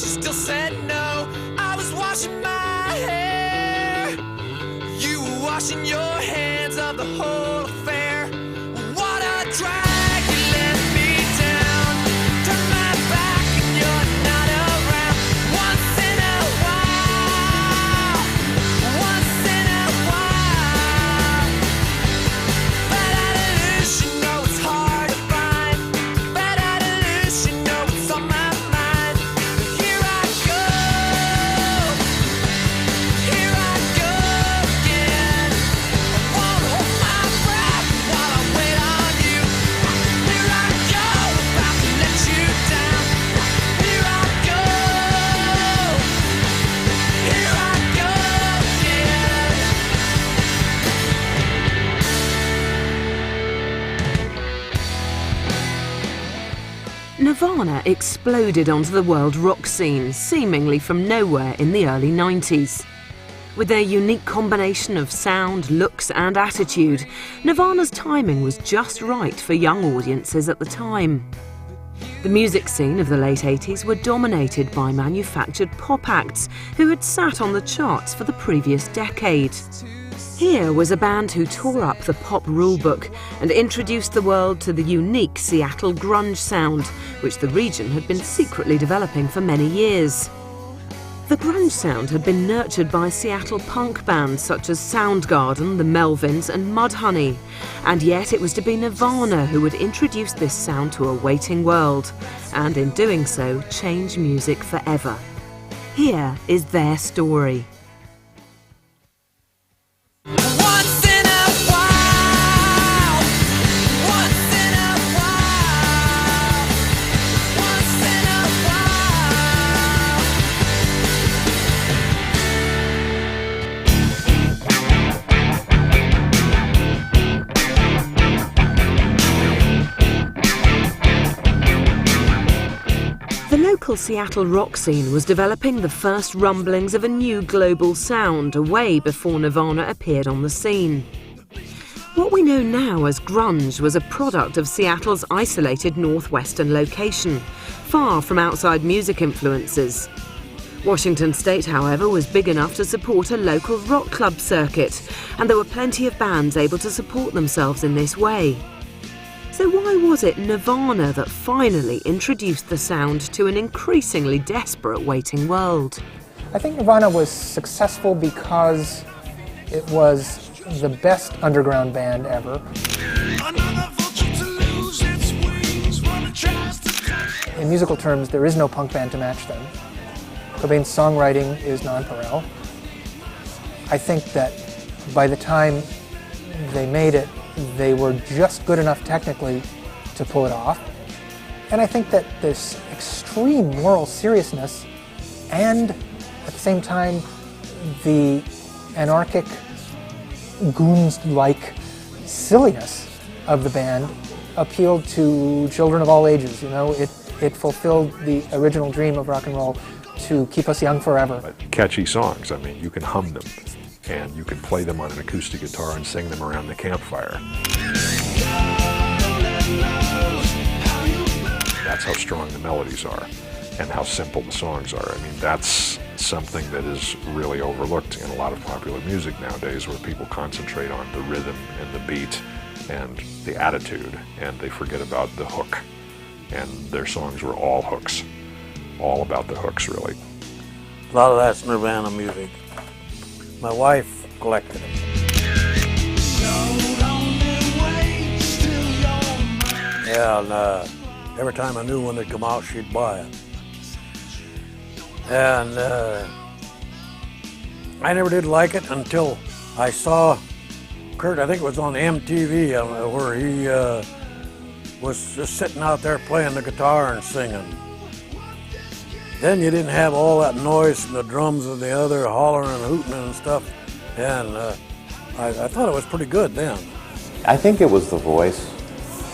you still said no. I was washing my hair, you were washing your hands of the whole affair. What a drag, you let me down. Turn my back and you're not around. Once in a while, once in a while. Bad attitude, you know it's hard to find. Bad attitude, you know it's on my mind. Here I go again. I won't hold my breath while I wait on you. Here I go, about to let you down. Here I go again. Nirvana exploded onto the world rock scene, seemingly from nowhere in the early 90s. With their unique combination of sound, looks and attitude, Nirvana's timing was just right for young audiences at the time. The music scene of the late 80s were dominated by manufactured pop acts who had sat on the charts for the previous decade. Here was a band who tore up the pop rulebook and introduced the world to the unique Seattle grunge sound, which the region had been secretly developing for many years. The grunge sound had been nurtured by Seattle punk bands such as Soundgarden, the Melvins and Mudhoney, and yet it was to be Nirvana who would introduce this sound to a waiting world, and in doing so, change music forever. Here is their story. Once in a while, once in a while, once in a while. The local Seattle rock scene was developing the first rumblings of a new global sound way before Nirvana appeared on the scene. What we know now as grunge was a product of Seattle's isolated northwestern location, far from outside music influences. Washington State, however, was big enough to support a local rock club circuit, and there were plenty of bands able to support themselves in this way. So why was it Nirvana that finally introduced the sound to an increasingly desperate waiting world? I think Nirvana was successful because it was the best underground band ever. In musical terms, there is no punk band to match them. Cobain's songwriting is nonpareil. I think that by the time they made it, they were just good enough technically to pull it off. And I think that this extreme moral seriousness and at the same time the anarchic, goons-like silliness of the band appealed to children of all ages. You know, it fulfilled the original dream of rock and roll to keep us young forever. But catchy songs, I mean, you can hum them. And you can play them on an acoustic guitar and sing them around the campfire. That's how strong the melodies are and how simple the songs are. I mean, that's something that is really overlooked in a lot of popular music nowadays, where people concentrate on the rhythm and the beat and the attitude, and they forget about the hook. And their songs were all hooks, all about the hooks, really. A lot of that's Nirvana music. My wife collected them. Yeah, and every time a new one would come out, she'd buy it. And I never did like it until I saw Kurt, I think it was on MTV, where he was just sitting out there playing the guitar and singing. Then you didn't have all that noise from the drums and the other hollering and hooting and stuff. And I thought it was pretty good then. I think it was the voice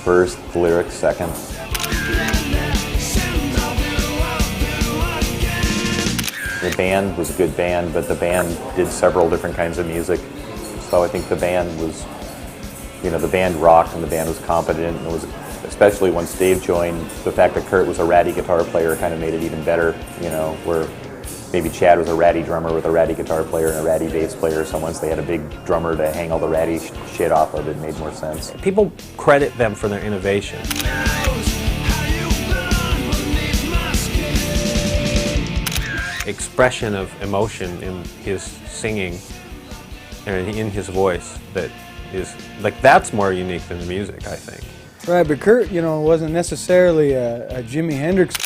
first, the lyrics second. The band was a good band, but the band did several different kinds of music. So I think the band was, the band rocked and the band was competent and it was especially once Dave joined, the fact that Kurt was a ratty guitar player kind of made it even better, you know, where maybe Chad was a ratty drummer with a ratty guitar player and a ratty bass player, so once they had a big drummer to hang all the ratty shit off of, it made more sense. People credit them for their innovation. Expression of emotion in his singing and in his voice that is, like, that's more unique than the music, I think. Right, but Kurt, you know, wasn't necessarily a Jimi Hendrix.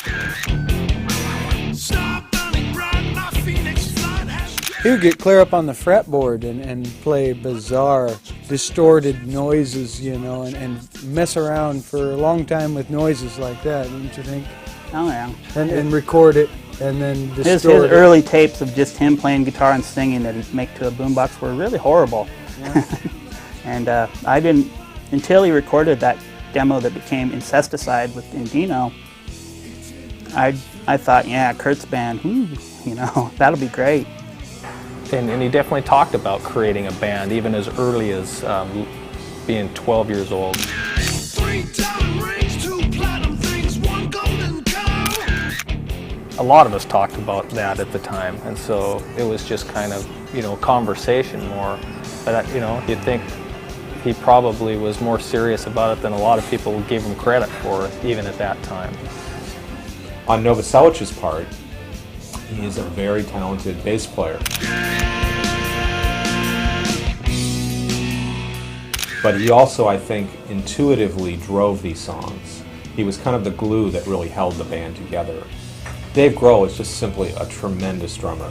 He would get clear up on the fretboard and play bizarre, distorted noises, you know, and mess around for a long time with noises like that, don't you think? Oh, yeah. And record it and then distort His it. early tapes of just him playing guitar and singing that he'd make to a boombox were really horrible. Yeah. And I didn't, until he recorded that demo that became Incesticide with Indino, I thought, yeah, Kurt's band, you know, that'll be great. And he definitely talked about creating a band even as early as being 12 years old. 3 diamond rings, 2 platinum things, 1 golden cow. A lot of us talked about that at the time, and so it was just kind of, you know, conversation more. But, you know, you'd think he probably was more serious about it than a lot of people gave him credit for, even at that time. On Novoselic's part, he is a very talented bass player. But he also, I think, intuitively drove these songs. He was kind of the glue that really held the band together. Dave Grohl is just simply a tremendous drummer.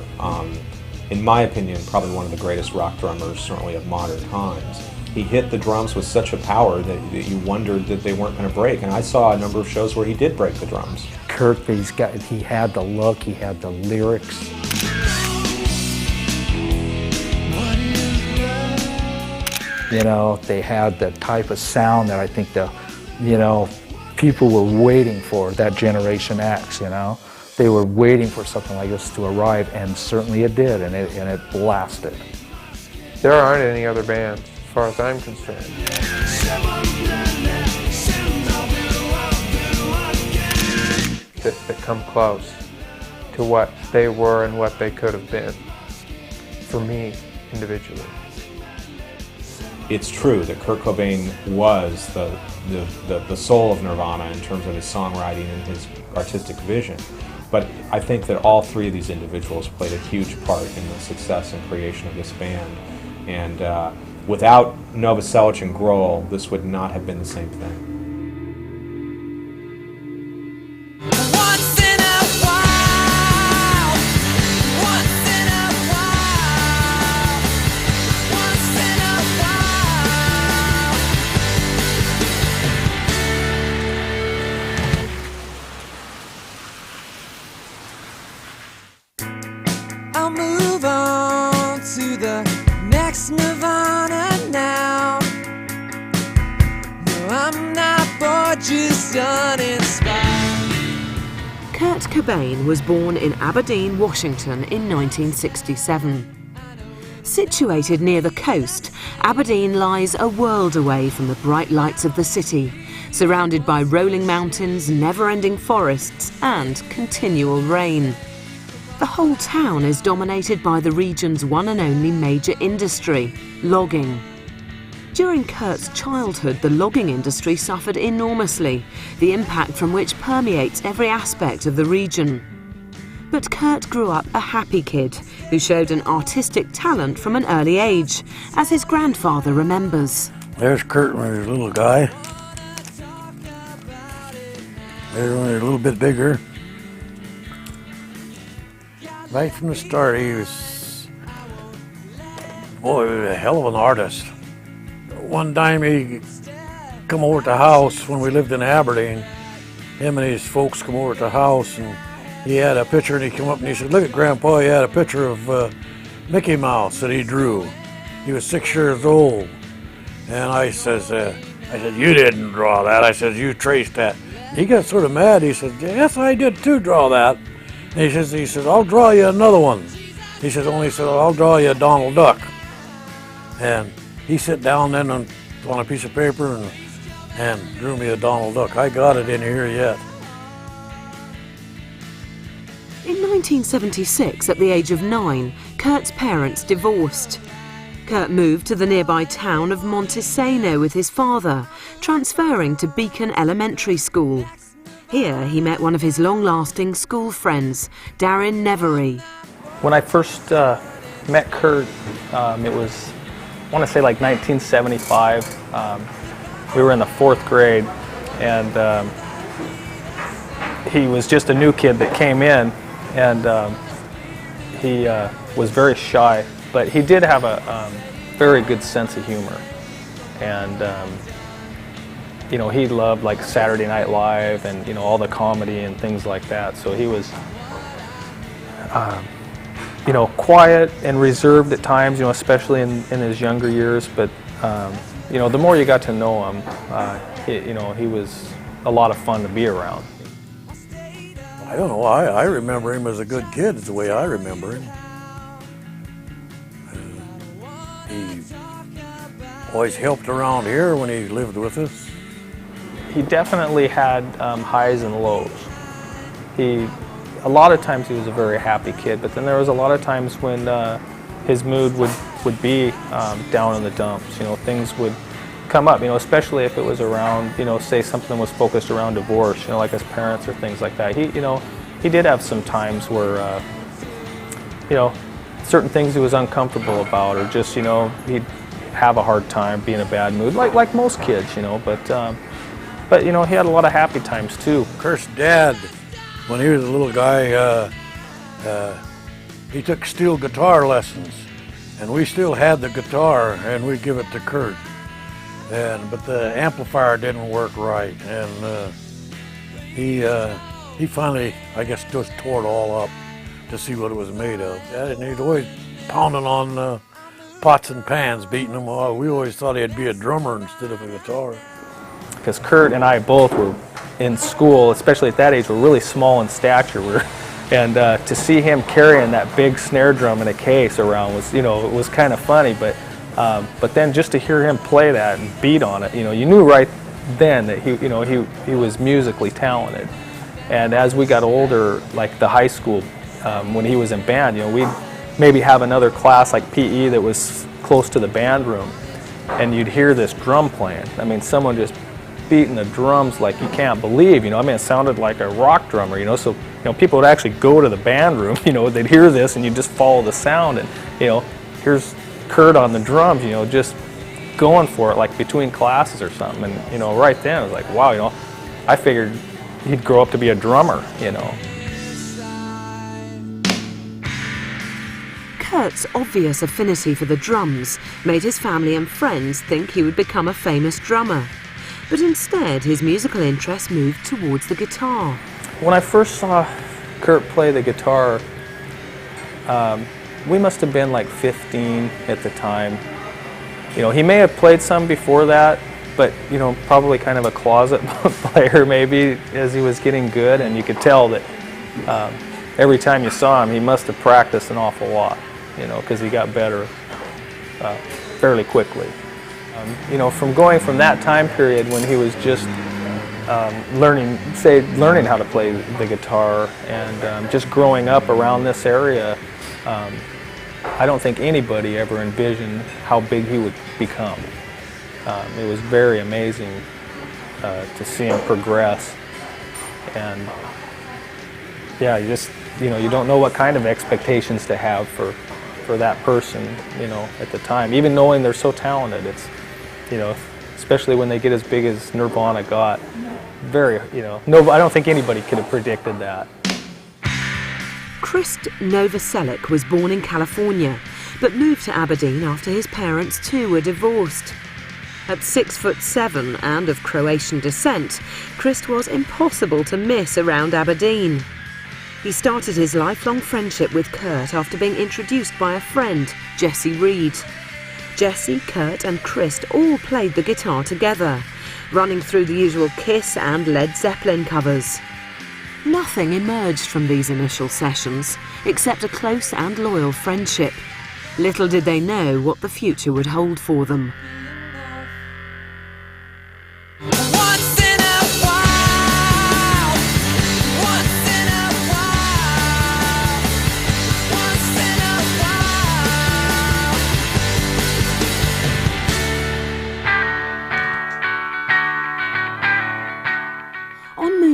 In my opinion, probably one of the greatest rock drummers, certainly of modern times. He hit the drums with such a power that you wondered that they weren't going to break. And I saw a number of shows where he did break the drums. Kurt, he had the look, he had the lyrics. You know, they had the type of sound that I think people were waiting for, that Generation X, you know. They were waiting for something like this to arrive, and certainly it did, and it blasted. There aren't any other bands, as far as I'm concerned, that come close to what they were and what they could have been, for me, individually. It's true that Kurt Cobain was the soul of Nirvana in terms of his songwriting and his artistic vision. But I think that all three of these individuals played a huge part in the success and creation of this band. And without Novoselic and Grohl, this would not have been the same thing. I'll move on to the next Nirvana now. No, I'm not bored, just uninspired. Kurt Cobain was born in Aberdeen, Washington in 1967. Situated near the coast, Aberdeen lies a world away from the bright lights of the city, surrounded by rolling mountains, never-ending forests and continual rain. The whole town is dominated by the region's one and only major industry, logging. During Kurt's childhood, the logging industry suffered enormously, the impact from which permeates every aspect of the region. But Kurt grew up a happy kid who showed an artistic talent from an early age, as his grandfather remembers. There's Kurt when he was a little guy. There's when he was a little bit bigger. Right from the start, he was a hell of an artist. One time he come over to the house when we lived in Aberdeen. Him and his folks come over to the house, and he had a picture, and he came up and he said, "Look at Grandpa, he had a picture of Mickey Mouse that he drew. He was 6 years old." And I said, "You didn't draw that." I said, "You traced that." He got sort of mad. He said, "Yes, I did too draw that." And he says, "I'll draw you another one." He said, "I'll draw you a Donald Duck." And he sat down then on a piece of paper and and drew me a Donald Duck. I got it in here yet. In 1976, at the age of 9, Kurt's parents divorced. Kurt moved to the nearby town of Montesano with his father, transferring to Beacon Elementary School. Here he met one of his long-lasting school friends, Darren Nevery. When I first met Kurt, it was, I want to say like 1975. We were in the 4th grade, and he was just a new kid that came in, and he was very shy, but he did have a very good sense of humor. And you know, he loved like Saturday Night Live and, you know, all the comedy and things like that. So he was, you know, quiet and reserved at times, you know, especially in his younger years. But, you know, the more you got to know him, you know, he was a lot of fun to be around. I don't know, I remember him as a good kid, is the way I remember him. He always helped around here when he lived with us. He definitely had highs and lows. A lot of times he was a very happy kid, but then there was a lot of times when his mood would be down in the dumps. You know, things would come up, you know, especially if it was around, you know, say something was focused around divorce, you know, like his parents or things like that. You know, he did have some times where, you know, certain things he was uncomfortable about, or just, you know, he'd have a hard time, be in a bad mood, like most kids, you know, but you know, he had a lot of happy times too. Kurt's dad, when he was a little guy, he took steel guitar lessons, and we still had the guitar, and we'd give it to Kurt. But the amplifier didn't work right, and he finally, I guess, just tore it all up to see what it was made of. And he'd always pounding on pots and pans, beating them all. We always thought he'd be a drummer instead of a guitar. Because Kurt and I both were in school, especially at that age, were really small in stature. And to see him carrying that big snare drum in a case around was, you know, it was kind of funny. But then just to hear him play that and beat on it, you know, you knew right then that he was musically talented. And as we got older, like the high school, when he was in band, you know, we'd maybe have another class like PE that was close to the band room, and you'd hear this drum playing. I mean, someone just beating the drums like you can't believe, you know. I mean, it sounded like a rock drummer, you know. So, you know, people would actually go to the band room, you know, they'd hear this and you just follow the sound, and, you know, here's Kurt on the drums, you know, just going for it like between classes or something. And, you know, right then I was like, wow, you know, I figured he'd grow up to be a drummer, you know. Kurt's obvious affinity for the drums made his family and friends think he would become a famous drummer. But instead, his musical interest moved towards the guitar. When I first saw Kurt play the guitar, we must have been like 15 at the time. You know, he may have played some before that, but, you know, probably kind of a closet player maybe as he was getting good, and you could tell that every time you saw him, he must have practiced an awful lot, you know, because he got better fairly quickly. You know, from going from that time period when he was just learning how to play the guitar, and just growing up around this area, I don't think anybody ever envisioned how big he would become. It was very amazing to see him progress, and yeah, you don't know what kind of expectations to have for that person, you know, at the time. Even knowing they're so talented, it's, you know, especially when they get as big as Nirvana got, very, you know, I don't think anybody could have predicted that. Krist Novoselic was born in California, but moved to Aberdeen after his parents too were divorced. At 6'7" and of Croatian descent, Krist was impossible to miss around Aberdeen. He started his lifelong friendship with Kurt after being introduced by a friend, Jesse Reed. Jesse, Kurt and Krist all played the guitar together, running through the usual Kiss and Led Zeppelin covers. Nothing emerged from these initial sessions except a close and loyal friendship. Little did they know what the future would hold for them.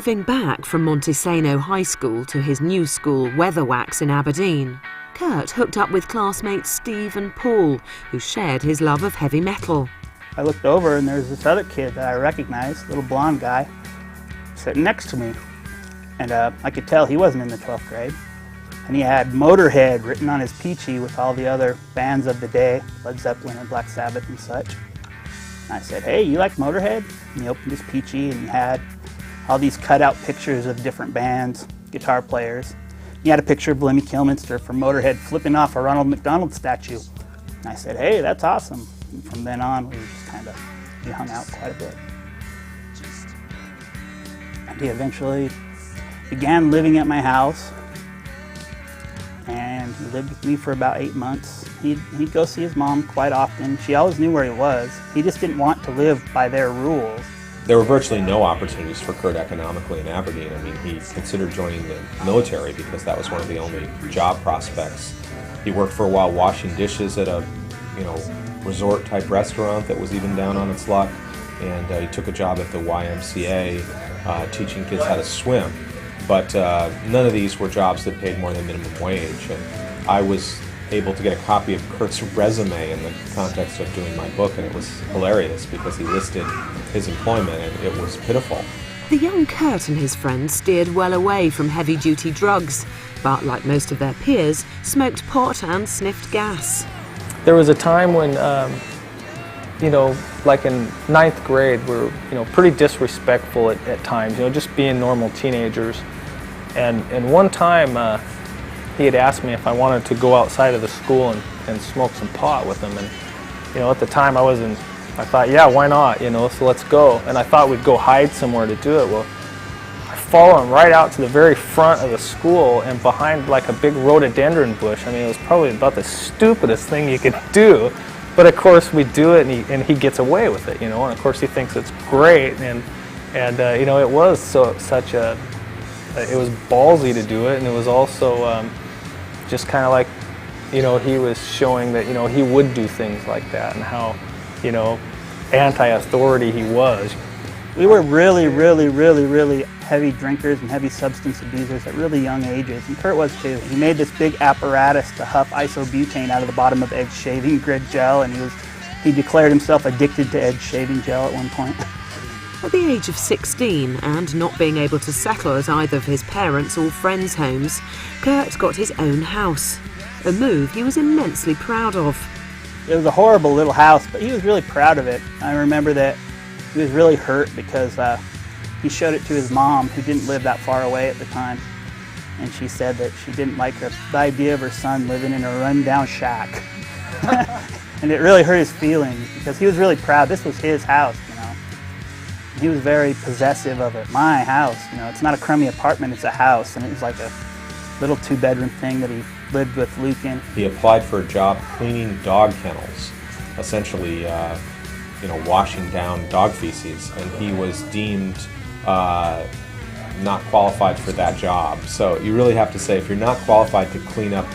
moving back from Montesano High School to his new school, Weatherwax in Aberdeen, Kurt hooked up with classmates Steve and Paul, who shared his love of heavy metal. I looked over and there was this other kid that I recognized, little blonde guy, sitting next to me. And I could tell he wasn't in the 12th grade. And he had Motorhead written on his peachy with all the other bands of the day, Led Zeppelin and Black Sabbath and such. And I said, "Hey, you like Motorhead?" And he opened his peachy and he had all these cutout pictures of different bands, guitar players. He had a picture of Lemmy Kilminster from Motorhead flipping off a Ronald McDonald statue. And I said, "Hey, that's awesome." And from then on, we hung out quite a bit. And he eventually began living at my house. And he lived with me for about 8 months. He'd go see his mom quite often. She always knew where he was. He just didn't want to live by their rules. There were virtually no opportunities for Kurt economically in Aberdeen. I mean, he considered joining the military because that was one of the only job prospects. He worked for a while washing dishes at a, resort-type restaurant that was even down on its luck, and he took a job at the YMCA teaching kids how to swim. But none of these were jobs that paid more than minimum wage, and I was able to get a copy of Kurt's resume in the context of doing my book, and it was hilarious because he listed his employment and it was pitiful. The young Kurt and his friends steered well away from heavy-duty drugs, but like most of their peers, smoked pot and sniffed gas. There was a time when, like in 9th grade, we were, pretty disrespectful at times, just being normal teenagers. And one time, he had asked me if I wanted to go outside of the school and smoke some pot with him. And, at the time I thought, yeah, why not, so let's go. And I thought we'd go hide somewhere to do it. Well, I follow him right out to the very front of the school and behind like a big rhododendron bush. I mean, it was probably about the stupidest thing you could do. But of course we do it and he gets away with it, and of course he thinks it's great. And it was it was ballsy to do it, and it was also just kind of like, he was showing that, he would do things like that and how, anti-authority he was. We were really, really, really, really heavy drinkers and heavy substance abusers at really young ages, and Kurt was too. He made this big apparatus to huff isobutane out of the bottom of Edge shaving grid gel, and he declared himself addicted to Edge shaving gel at one point. At the age of 16, and not being able to settle at either of his parents' or friends' homes, Kurt got his own house, a move he was immensely proud of. It was a horrible little house, but he was really proud of it. I remember that he was really hurt because he showed it to his mom, who didn't live that far away at the time. And she said that she didn't like the idea of her son living in a rundown shack. And it really hurt his feelings because he was really proud. This was his house, He was very possessive of it. My house, it's not a crummy apartment, it's a house. And it was like a little 2-bedroom thing that he lived with Luke in. He applied for a job cleaning dog kennels, essentially washing down dog feces, and he was deemed not qualified for that job. So you really have to say, if you're not qualified to clean up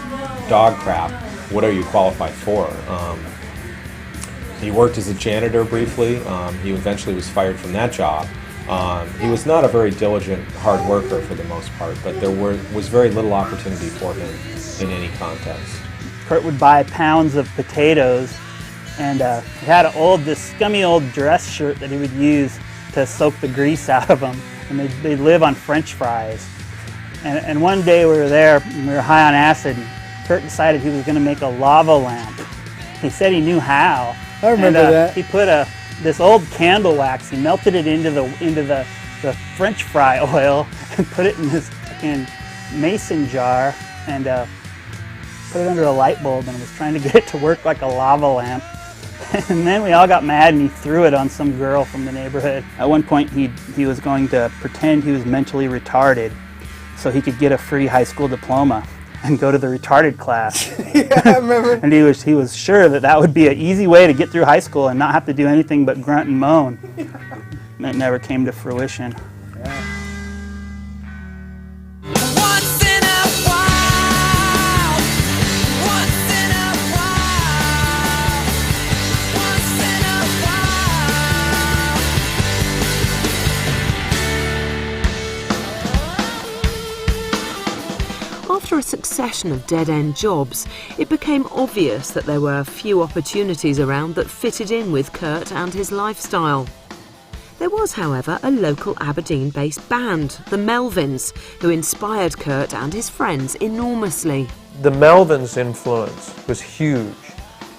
dog crap, what are you qualified for? He worked as a janitor briefly. He eventually was fired from that job. He was not a very diligent, hard worker for the most part, but there was very little opportunity for him in any context. Kurt would buy pounds of potatoes, and he had this scummy old dress shirt that he would use to soak the grease out of them, and they'd live on French fries. And one day we were there, and we were high on acid, and Kurt decided he was going to make a lava lamp. He said he knew how. I remember that. He put this old candle wax, he melted it into the French fry oil and put it in this fucking mason jar and put it under a light bulb and was trying to get it to work like a lava lamp. And then we all got mad and he threw it on some girl from the neighborhood. At one point he was going to pretend he was mentally retarded so he could get a free high school diploma and go to the retarded class. Yeah, I remember. And he was sure that would be an easy way to get through high school and not have to do anything but grunt and moan. And it never came to fruition. Yeah. succession of dead-end jobs, it became obvious that there were few opportunities around that fitted in with Kurt and his lifestyle. There was, however, a local Aberdeen-based band, the Melvins, who inspired Kurt and his friends enormously. The Melvins' influence was huge.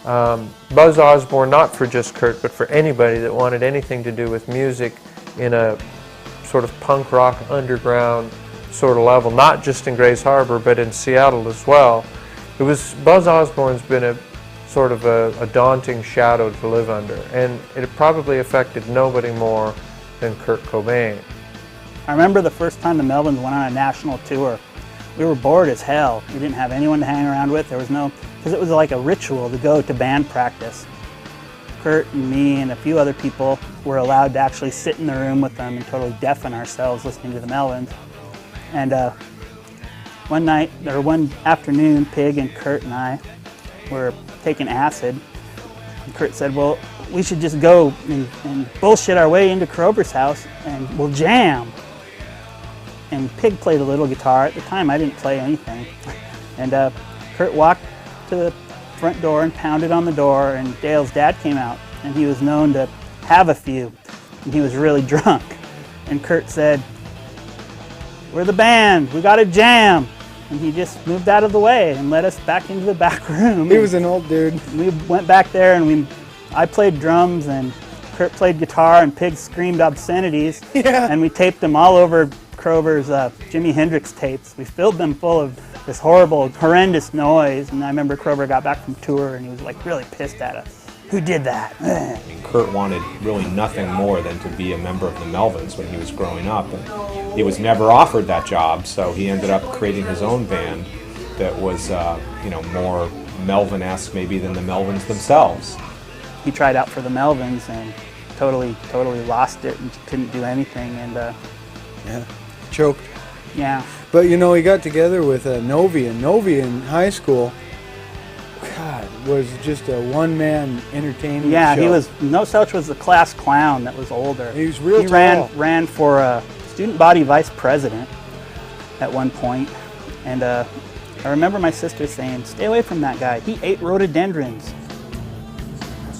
Buzz Osborne, not for just Kurt, but for anybody that wanted anything to do with music in a sort of punk rock underground sort of level, not just in Grays Harbor, but in Seattle as well. Buzz Osborne's been a sort of a daunting shadow to live under, and it probably affected nobody more than Kurt Cobain. I remember the first time the Melvins went on a national tour. We were bored as hell. We didn't have anyone to hang around with. Because it was like a ritual to go to band practice. Kurt and me and a few other people were allowed to actually sit in the room with them and totally deafen ourselves listening to the Melvins. And one afternoon, Pig and Kurt and I were taking acid. And Kurt said, well, we should just go and bullshit our way into Krober's house and we'll jam. And Pig played a little guitar. At the time, I didn't play anything. And Kurt walked to the front door and pounded on the door, and Dale's dad came out, and he was known to have a few, and he was really drunk. And Kurt said, we're the band, we got a jam. And he just moved out of the way and led us back into the back room. He was an old dude. We went back there and I played drums and Kurt played guitar and Pig screamed obscenities. Yeah. And we taped them all over Krober's Jimi Hendrix tapes. We filled them full of this horrible, horrendous noise. And I remember Krober got back from tour and he was like really pissed at us. Who did that? I mean, Kurt wanted really nothing more than to be a member of the Melvins when he was growing up, and he was never offered that job, so he ended up creating his own band that was, more Melvin-esque maybe than the Melvins themselves. He tried out for the Melvins and totally lost it and couldn't do anything, and yeah, choked. Yeah. But he got together with Novi, and Novi in high school, God, was just a one-man entertainment yeah, show. he was. No Such was the class clown that was older. He was real He tall. ran for student body vice president at one point, and I remember my sister saying, "Stay away from that guy. He ate rhododendrons."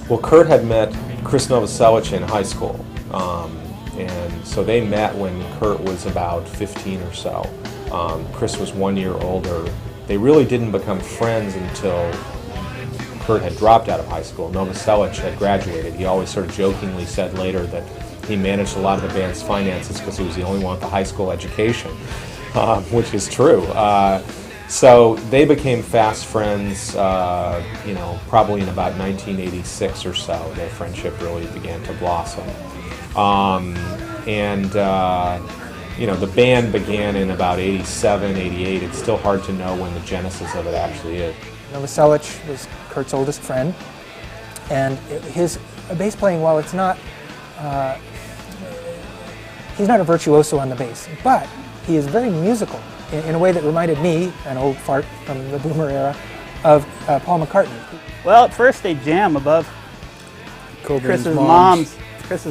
Well, Kurt had met Chris Novoselic in high school, and so they met when Kurt was about 15 or so. Chris was 1 year older. They really didn't become friends until Kurt had dropped out of high school. Novoselic had graduated. He always sort of jokingly said later that he managed a lot of the band's finances because he was the only one with a high school education, which is true. So they became fast friends, probably in about 1986 or so. Their friendship really began to blossom. The band began in about 87, 88. It's still hard to know when the genesis of it actually is. Novoselic was Kurt's oldest friend, and his bass playing, while it's not, he's not a virtuoso on the bass, but he is very musical in a way that reminded me, an old fart from the Boomer era, of Paul McCartney. Well, at first they jam above Chris's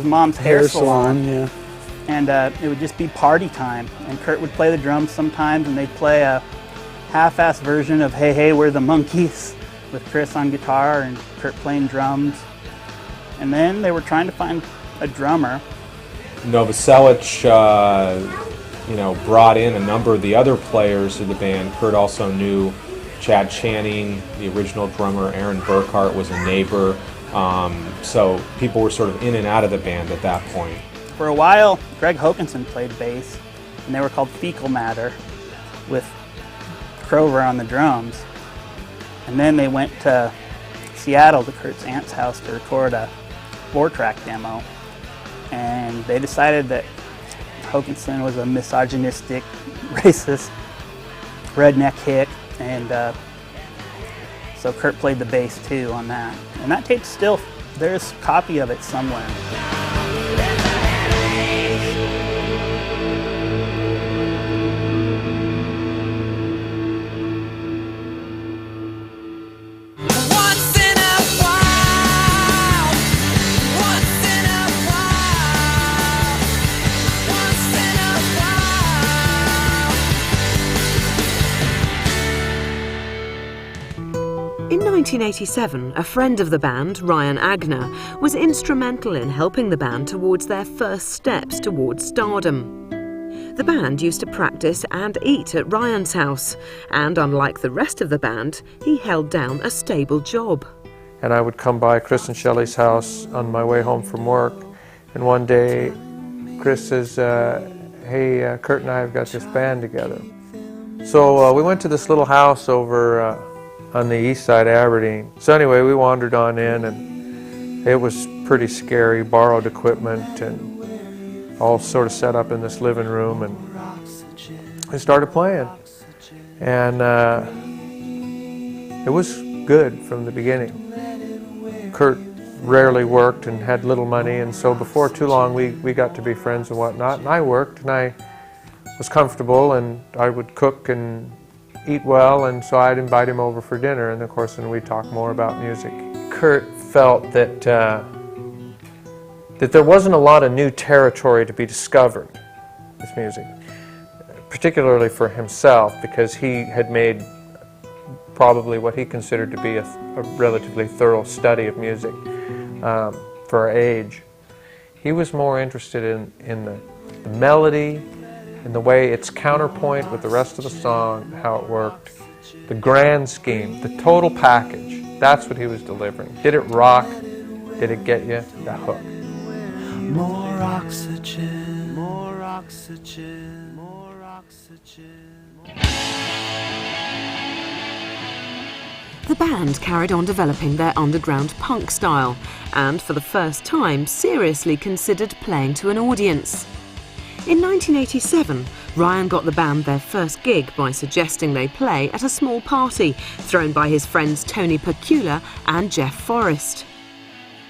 mom's hair salon. Yeah. And it would just be party time. And Kurt would play the drums sometimes, and they'd play a half-assed version of Hey Hey We're the Monkees with Chris on guitar and Kurt playing drums. And then they were trying to find a drummer. Novoselic, brought in a number of the other players of the band. Kurt also knew Chad Channing, the original drummer. Aaron Burkhart was a neighbor. So people were sort of in and out of the band at that point. For a while, Greg Hokinson played bass, and they were called Fecal Matter with Krober on the drums. And then they went to Seattle to Kurt's aunt's house to record a 4-track demo. And they decided that Hokinson was a misogynistic, racist, redneck hick, and so Kurt played the bass too on that. And that tape's still, there's a copy of it somewhere. 1987, a friend of the band, Ryan Agner, was instrumental in helping the band towards their first steps towards stardom. The band used to practice and eat at Ryan's house, and unlike the rest of the band, he held down a stable job. And I would come by Chris and Shelley's house on my way home from work, and one day Chris says, hey, Kurt and I have got this band together. So we went to this little house over on the east side of Aberdeen. So anyway, we wandered on in, and it was pretty scary, borrowed equipment and all sort of set up in this living room, and we started playing. And it was good from the beginning. Kurt rarely worked and had little money, and so before too long we got to be friends and whatnot. And I worked, and I was comfortable, and I would cook and eat well, and so I'd invite him over for dinner, and of course then we'd talk more about music. Kurt felt that that there wasn't a lot of new territory to be discovered with music, particularly for himself, because he had made probably what he considered to be a relatively thorough study of music for our age. He was more interested in the melody, in the way its counterpoint with the rest of the song, how it worked, the grand scheme, the total package. That's what he was delivering. Did it rock? Did it get you the hook? More oxygen, more oxygen, more oxygen. The band carried on developing their underground punk style, and for the first time seriously considered playing to an audience. In 1987, Ryan got the band their first gig by suggesting they play at a small party thrown by his friends Tony Pecula and Jeff Forrest.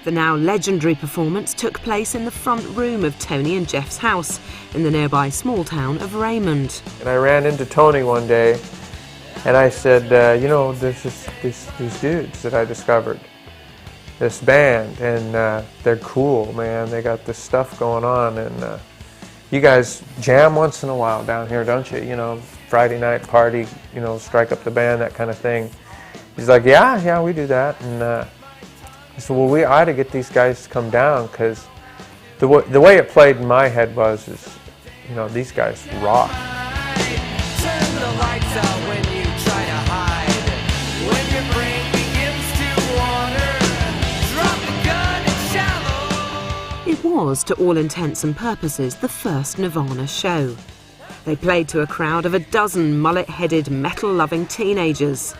The now legendary performance took place in the front room of Tony and Jeff's house in the nearby small town of Raymond. And I ran into Tony one day, and I said, you know, there's these dudes that I discovered, this band, and they're cool, man. They got this stuff going on, and you guys jam once in a while down here, don't you? You know, Friday night party, you know, strike up the band, that kind of thing. He's like, yeah, we do that. And I said, well, we ought to get these guys to come down, because the way it played in my head was, you know, these guys rock. Turn the lights out when you try to hide. When your brain begins to wander, drop the gun and shallow. It was, to all intents and purposes, the first Nirvana show. They played to a crowd of a dozen mullet-headed, metal-loving teenagers.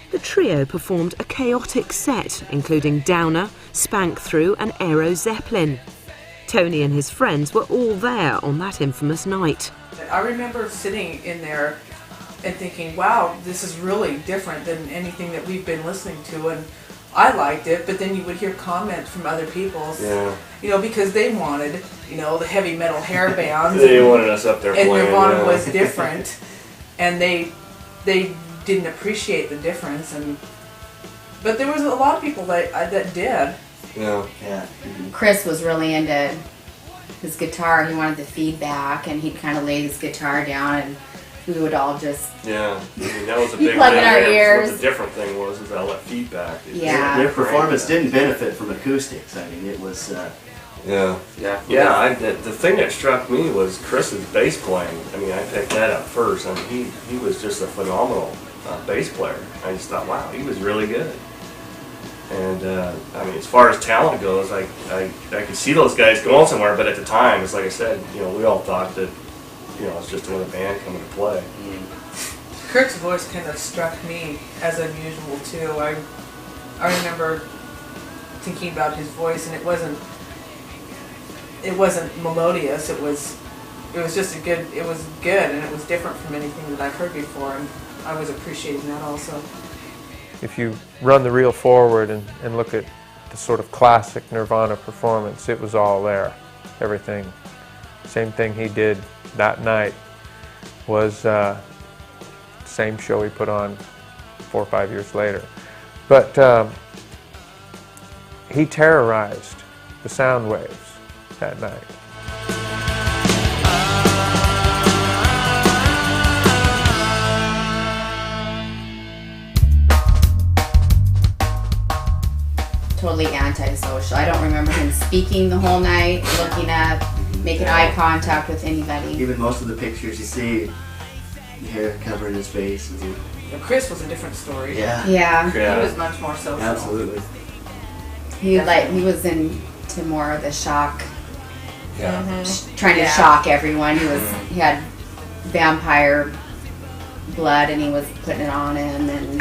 The trio performed a chaotic set, including Downer, Spank Through and Aero Zeppelin. Tony and his friends were all there on that infamous night. I remember sitting in there and thinking, wow, this is really different than anything that we've been listening to, and I liked it, but then you would hear comments from other people, you know, because they wanted, you know, the heavy metal hair bands. They wanted us up there and playing. Nirvana was different, and they didn't appreciate the difference, but there was a lot of people that did. Yeah. Chris was really into his guitar. He wanted the feedback, and he'd kind of lay his guitar down, and we would all just I mean, that was a big plug in our thing. ears. What the different thing was all that feedback. Yeah. Their performance didn't benefit from acoustics. I mean, it was. The thing that struck me was Chris's bass playing. I mean, I picked that up first. I mean, he was just a phenomenal bass player. I just thought, wow, he was really good. And I mean, as far as talent goes, I could see those guys going somewhere. But at the time, it's like I said, you know, we all thought that, you know, it's just another band coming to play. Kurt's voice kind of struck me as unusual too. I remember thinking about his voice, and it wasn't melodious. It was just it was good, and it was different from anything that I've heard before, and I was appreciating that also. If you run the reel forward and look at the sort of classic Nirvana performance, it was all there. Everything. Same thing he did that night was same show he put on 4 or 5 years later. But he terrorized the sound waves that night. totally antisocial. I don't remember him speaking the whole night, looking up, making eye contact with anybody. Even most of the pictures you see, hair covering his face. Chris was a different story. Yeah. He was much more social. Absolutely. He was into more of the shock. Yeah. Trying to shock everyone. He had vampire blood and he was putting it on him and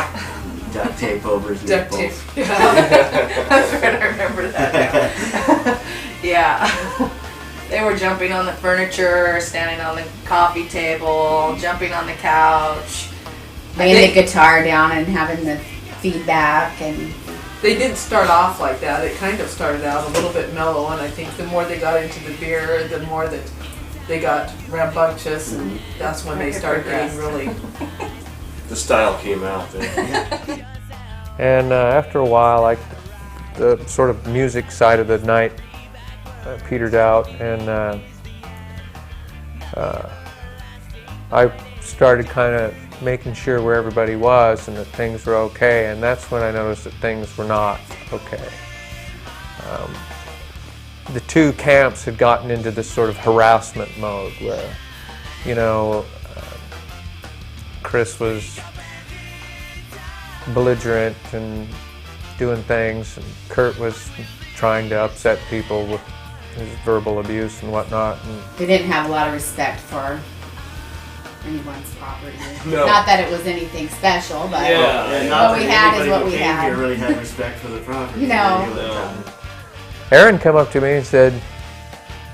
duct tape over his duct nipples. tape. Yeah. I remember that. Yeah. They were jumping on the furniture, standing on the coffee table, jumping on the couch. Laying the guitar down and having the feedback. And they didn't start off like that. It kind of started out a little bit mellow, and I think the more they got into the beer, the more that they got rambunctious, and that's when they started getting really... The style came out then. And after a while, the sort of music side of the night petered out, and I started kind of making sure where everybody was and that things were okay, and that's when I noticed that things were not okay. The two camps had gotten into this sort of harassment mode where, Chris was belligerent and doing things, and Kurt was trying to upset people with his verbal abuse and whatnot. And they didn't have a lot of respect for anyone's property. No. Not that it was anything special, but not what we that had is anybody what who we came had. here really had respect for the property. No. Aaron came up to me and said,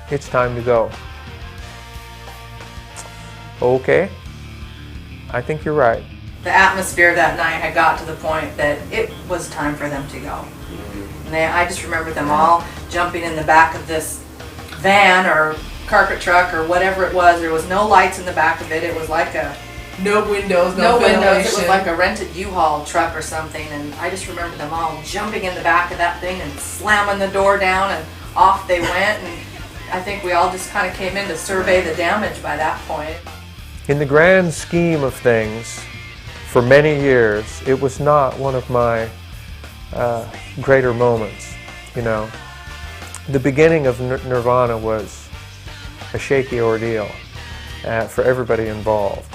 "It's time to go." Okay, I think you're right. The atmosphere that night had got to the point that it was time for them to go. And I just remember them all jumping in the back of this van or carpet truck or whatever it was. There was no lights in the back of it. It was like no windows. It was like a rented U-Haul truck or something. And I just remember them all jumping in the back of that thing and slamming the door down, and off they went. And I think we all just kind of came in to survey the damage by that point. In the grand scheme of things, for many years, it was not one of my greater moments. The beginning of Nirvana was a shaky ordeal for everybody involved.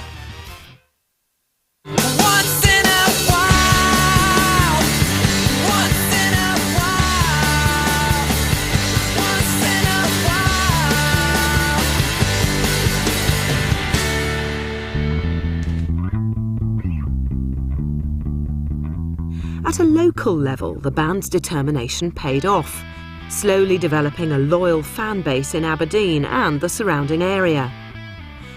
At a local level, the band's determination paid off, slowly developing a loyal fan base in Aberdeen and the surrounding area.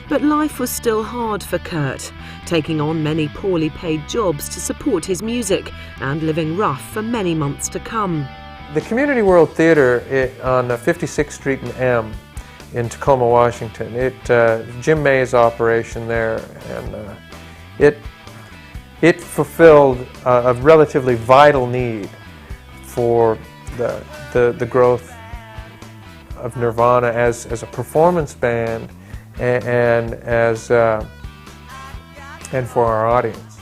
But life was still hard for Kurt, taking on many poorly paid jobs to support his music and living rough for many months to come. The Community World Theatre on 56th Street and M in Tacoma, Washington, Jim May's operation there, and it fulfilled a relatively vital need for the growth of Nirvana as a performance band and for our audience.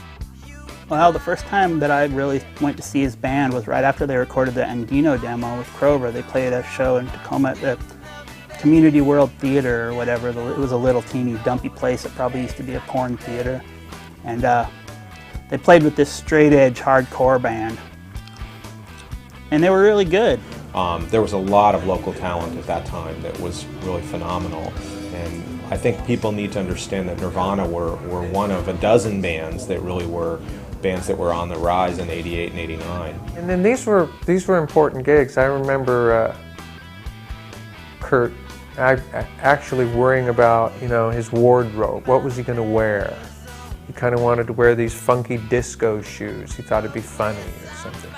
Well, the first time that I really went to see his band was right after they recorded the Andino demo with Krover. They played a show in Tacoma at the Community World Theatre or whatever. It was a little teeny dumpy place that probably used to be a porn theater. And they played with this straight-edge hardcore band. And they were really good. There was a lot of local talent at that time that was really phenomenal. And I think people need to understand that Nirvana were one of a dozen bands that really were bands that were on the rise in '88 and '89. And then these were important gigs. I remember Kurt actually worrying about his wardrobe. What was he going to wear? He kind of wanted to wear these funky disco shoes. He thought it'd be funny or something,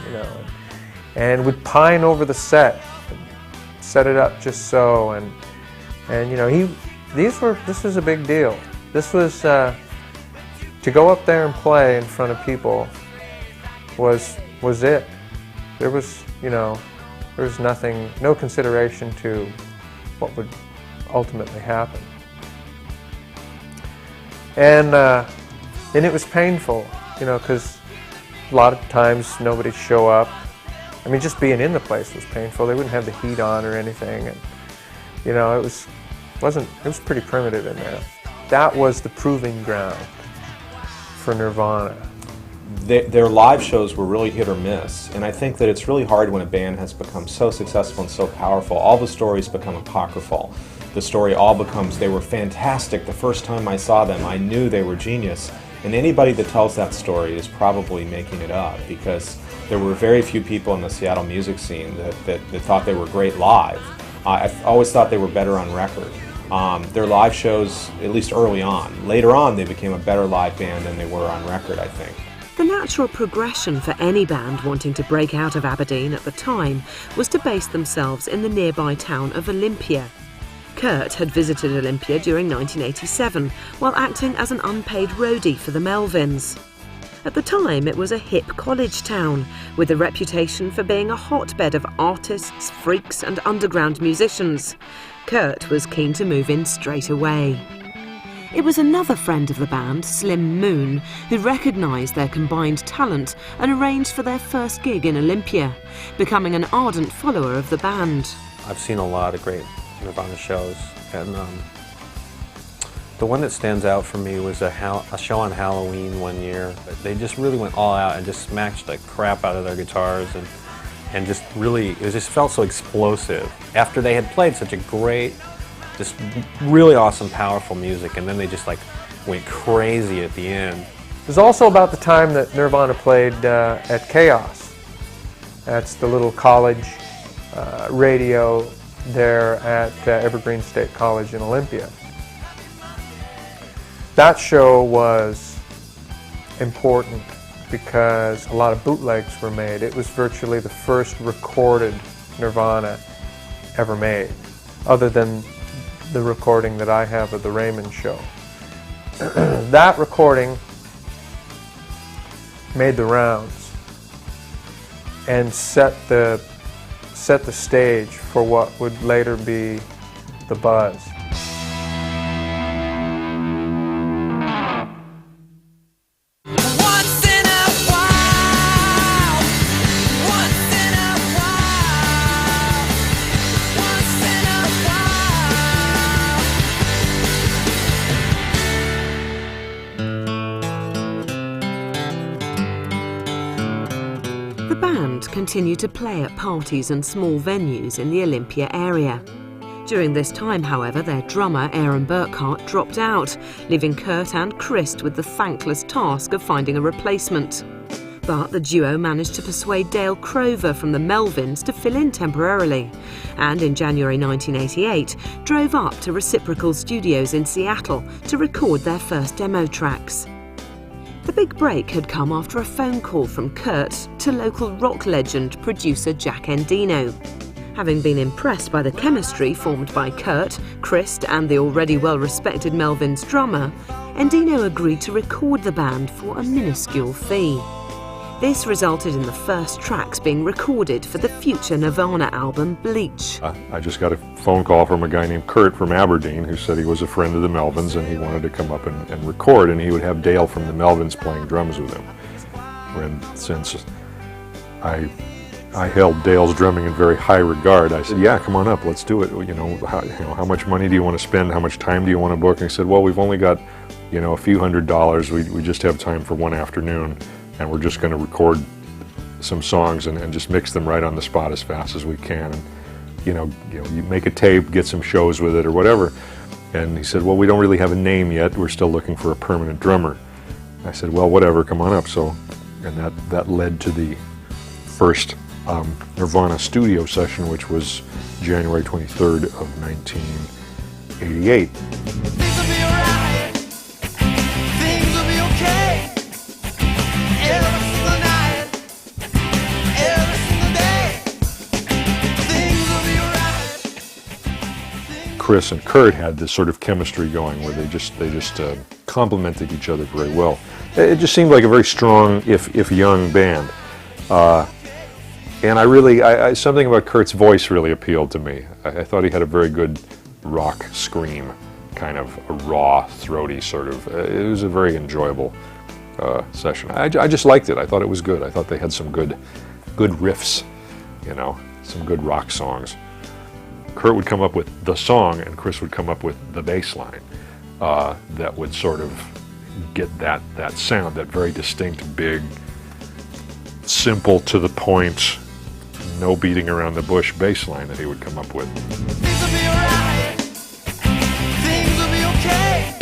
and would pine over the set it up just so. And this was a big deal. This was to go up there and play in front of people was it. There was nothing, no consideration to what would ultimately happen. And it was painful, because a lot of times nobody'd show up, I mean, just being in the place was painful. They wouldn't have the heat on or anything, and you know, it was pretty primitive in there. That was the proving ground for Nirvana. Their live shows were really hit or miss, and I think that it's really hard when a band has become so successful and so powerful. All the stories become apocryphal. The story all becomes, they were fantastic the first time I saw them, I knew they were genius. And anybody that tells that story is probably making it up, because there were very few people in the Seattle music scene that thought they were great live. I've always thought they were better on record. Their live shows, at least early on. Later on, they became a better live band than they were on record, I think. The natural progression for any band wanting to break out of Aberdeen at the time was to base themselves in the nearby town of Olympia. Kurt had visited Olympia during 1987 while acting as an unpaid roadie for the Melvins. At the time, it was a hip college town with a reputation for being a hotbed of artists, freaks and underground musicians. Kurt was keen to move in straight away. It was another friend of the band, Slim Moon, who recognised their combined talent and arranged for their first gig in Olympia, becoming an ardent follower of the band. I've seen a lot of great Nirvana shows, and the one that stands out for me was a show on Halloween one year. They just really went all out and just smashed the crap out of their guitars, and just really, it just felt so explosive. After they had played such a great, just really awesome, powerful music, and then they just like went crazy at the end. It was also about the time that Nirvana played at Chaos. That's the little college radio there at Evergreen State College in Olympia. That show was important because a lot of bootlegs were made. It was virtually the first recorded Nirvana ever made, other than the recording that I have of the Raymond show. That recording made the rounds and set the stage for what would later be the buzz. Continued to play at parties and small venues in the Olympia area. During this time, however, their drummer Aaron Burkhart dropped out, leaving Kurt and Chris with the thankless task of finding a replacement. But the duo managed to persuade Dale Crover from the Melvins to fill in temporarily, and in January 1988 drove up to Reciprocal Studios in Seattle to record their first demo tracks. The big break had come after a phone call from Kurt to local rock legend producer Jack Endino. Having been impressed by the chemistry formed by Kurt, Chris and the already well-respected Melvins drummer, Endino agreed to record the band for a minuscule fee. This resulted in the first tracks being recorded for the future Nirvana album Bleach. I just got a phone call from a guy named Kurt from Aberdeen who said he was a friend of the Melvins and he wanted to come up and record, and he would have Dale from the Melvins playing drums with him. And since I held Dale's drumming in very high regard, I said, yeah, come on up, let's do it. How much money do you want to spend? How much time do you want to book? And he said, well, we've only got, a few $100s. We just have time for one afternoon. And we're just going to record some songs and just mix them right on the spot as fast as we can. And, you make a tape, get some shows with it or whatever. And he said, well, we don't really have a name yet. We're still looking for a permanent drummer. I said, well, whatever, come on up. So, and that led to the first Nirvana studio session, which was January 23rd of 1988. Chris and Kurt had this sort of chemistry going where they just complemented each other very well. It just seemed like a very strong, if young band. And something about Kurt's voice really appealed to me. I thought he had a very good rock scream, kind of a raw, throaty sort of. It was a very enjoyable session. I just liked it. I thought it was good. I thought they had some good riffs. you know, some good rock songs. Kurt would come up with the song, and Chris would come up with the bass line that would sort of get that sound, that very distinct, big, simple, to the point, no beating around the bush bass line that he would come up with. Things will be alright. Things will be okay.